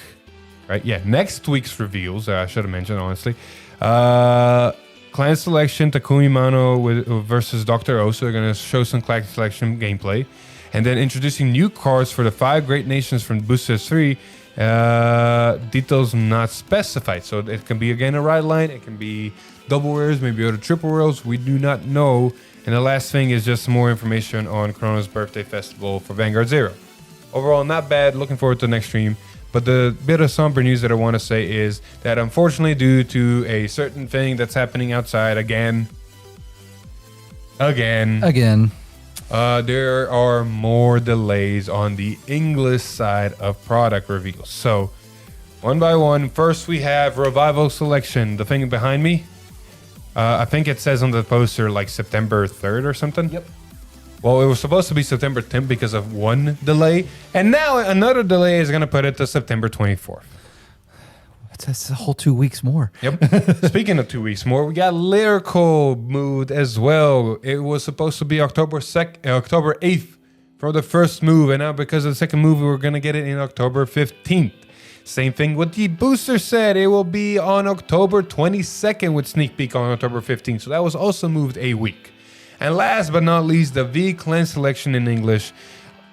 S1: right? Yeah, next week's reveals. I should have mentioned, honestly. Clan selection, Takumi Mano versus Dr. O. So they're going to show some clan selection gameplay. And then introducing new cards for the 5 great nations from Booster 3. Details not specified. So it can be, again, a ride line. It can be double rares, maybe other triple rares. We do not know. And the last thing is just more information on Chrono's birthday festival for Vanguard 0. Overall, not bad. Looking forward to the next stream. But the bit of somber news that I want to say is that unfortunately, due to a certain thing that's happening outside again, there are more delays on the English side of product reveals. So, one by one, first we have Revival Selection, the thing behind me. I think it says on the poster like September 3rd or something.
S2: Yep.
S1: Well, it was supposed to be September 10th because of one delay. And now another delay is going to put it to September 24th.
S2: That's a whole 2 weeks more.
S1: Yep. Speaking of 2 weeks more, we got Lyrical moved as well. It was supposed to be October 8th for the first move. And now because of the second move, we're going to get it in October 15th. Same thing with the booster set. It will be on October 22nd with sneak peek on October 15th. So that was also moved a week. And last but not least, the V Clan selection in English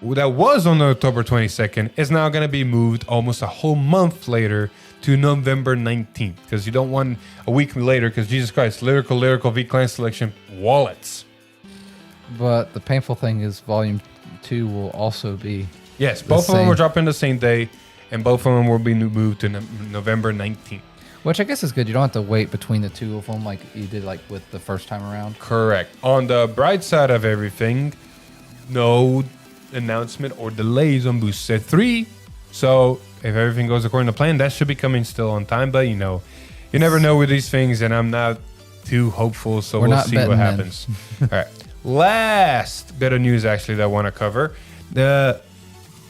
S1: that was on October 22nd is now going to be moved almost a whole month later to November 19th, because you don't want a week later, because Jesus Christ, lyrical V Clan selection wallets.
S2: But the painful thing is Volume 2 will also be...
S1: Yes, both of them were dropping the same day, and both of them will be moved to November 19th.
S2: Which I guess is good. You don't have to wait between the two of them like you did like with the first time around.
S1: Correct. On the bright side of everything, no announcement or delays on Boost Set 3. So if everything goes according to plan, that should be coming still on time. But, you know, you never know with these things, and I'm not too hopeful, so we'll see what happens. All right. Last bit of news, actually, that I want to cover. The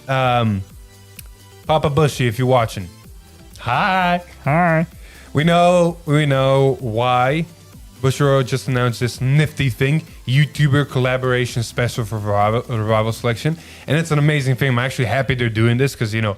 S1: Papa Bushy, if you're watching. Hi. We know why Bushiroad just announced this nifty thing, YouTuber collaboration special for Revival Selection. And it's an amazing thing. I'm actually happy they're doing this because, you know,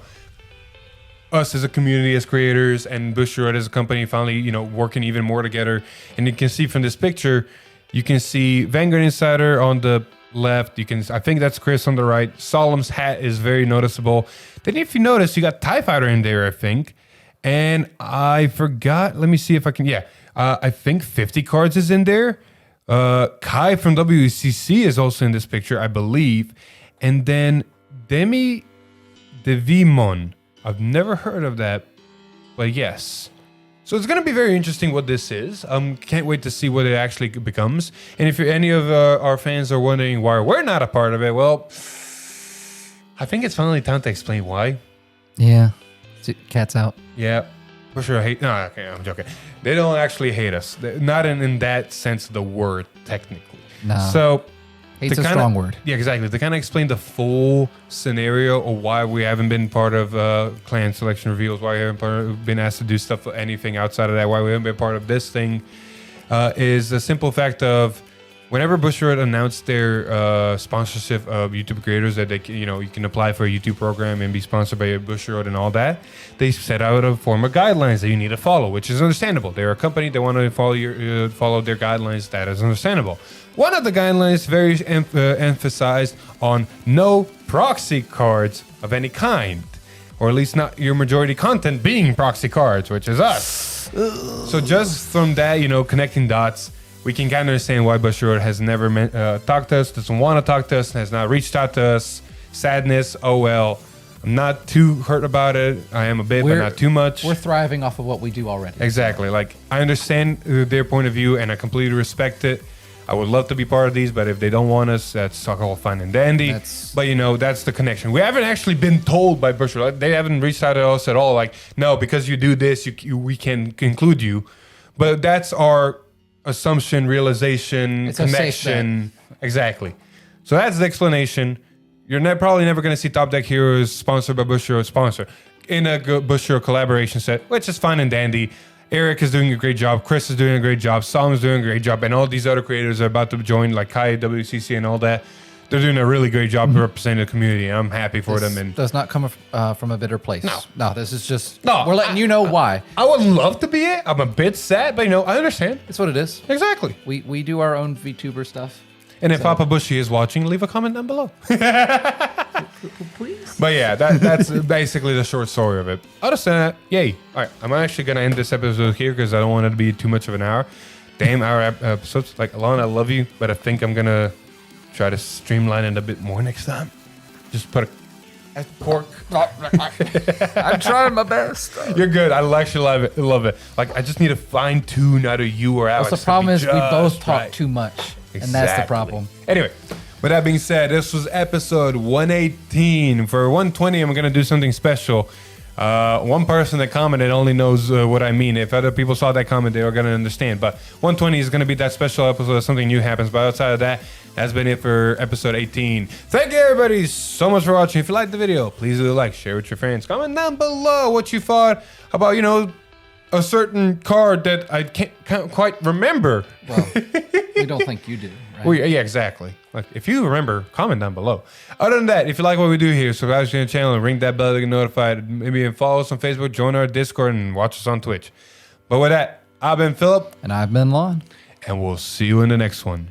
S1: us as a community, as creators, and Bushiroad as a company finally, you know, working even more together. And you can see from this picture, you can see Vanguard Insider on the left. I think that's Chris on the right. Solemn's hat is very noticeable. Then if you notice, you got TIE Fighter in there, I think. And I forgot, let me see if I can, I think 50 cards is in there. Kai from WCC is also in this picture, I believe. And then Demi Devimon. I've never heard of that, but yes. So it's going to be very interesting what this is. Can't wait to see what it actually becomes. And if any of our fans are wondering why we're not a part of it, well, I think it's finally time to explain why.
S2: Yeah. Cat's out.
S1: Yeah. For sure. No, okay, I'm joking. They don't actually hate us. Not in that sense of the word, technically.
S2: No.
S1: So...
S2: Hate's a strong word.
S1: Yeah, exactly. To kind of explain the full scenario of why we haven't been part of clan selection reveals, why we haven't been asked to do stuff, anything outside of that, why we haven't been part of this thing, is the simple fact of whenever Bushiroad announced their sponsorship of YouTube creators that they, you know, you can apply for a YouTube program and be sponsored by Bushiroad and all that, they set out a form of guidelines that you need to follow, which is understandable. They're a company, they want to follow their guidelines. That is understandable. One of the guidelines very emphasized on no proxy cards of any kind, or at least not your majority content being proxy cards, which is us. So just from that, you know, connecting dots, we can kind of understand why Bushiroad has never talked to us, doesn't want to talk to us, has not reached out to us. Sadness, oh well. I'm not too hurt about it. I am a bit, but not too much.
S2: We're thriving off of what we do already.
S1: Exactly. Like, I understand their point of view, and I completely respect it. I would love to be part of these, but if they don't want us, that's all fine and dandy. But, you know, that's the connection. We haven't actually been told by Bushiroad. They haven't reached out to us at all. Like, no, because you do this, we can include you. But that's our assumption, realization, connection. Exactly. So that's the explanation. You're probably never going to see Top Deck Heroes sponsored by Bushiroad sponsor in a Bushiroad collaboration set, which is fine and dandy. Eric is doing a great job. Chris is doing a great job. Sam is doing a great job. And all these other creators are about to join, like Kai, WCC, and all that. They're doing a really great job representing the community. And I'm happy for them. And
S2: does not come from a bitter place. No, this is just...
S1: No,
S2: we're letting you know why.
S1: I would love to be it. I'm a bit sad, but, you know, I understand.
S2: It's what it is.
S1: Exactly.
S2: We do our own VTuber stuff.
S1: And if Papa Bushy is watching, leave a comment down below.
S2: Please.
S1: But yeah, that's basically the short story of it. Other than that, yay. All right, I'm actually going to end this episode here because I don't want it to be too much of an hour. Damn hour episodes. Like, Alon, I love you, but I think I'm going to try to streamline it a bit more next time. Just put a pork.
S2: I'm trying my best.
S1: You're good. I actually love it. Like, I just need to fine tune either you or Alex.
S2: The problem is we both talk too much. And that's the problem.
S1: Anyway, with that being said, this was episode 118. For 120, I'm going to do something special. One person that commented only knows what I mean. If other people saw that comment, they are going to understand. But 120 is going to be that special episode. Something new happens. But outside of that, that's been it for episode 18. Thank you, everybody, so much for watching. If you liked the video, please do like, share with your friends. Comment down below what you thought about, you know, a certain card that I can't quite remember.
S2: Well, we don't think you do, right?
S1: Well, yeah, exactly. Like, if you remember, comment down below. Other than that, if you like what we do here, subscribe to the channel and ring that bell to get notified. Maybe follow us on Facebook, join our Discord, and watch us on Twitch. But with that, I've been Philip.
S2: And I've been Lon.
S1: And we'll see you in the next one.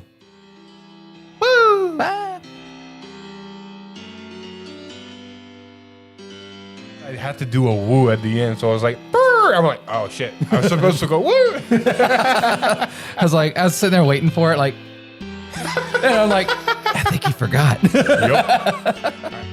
S1: had to do a woo at the end, so I was like, "Brr." I'm like, oh shit, I was supposed to go woo.
S2: I was sitting there waiting for it, like, and I'm like, I think he forgot.
S1: Yep.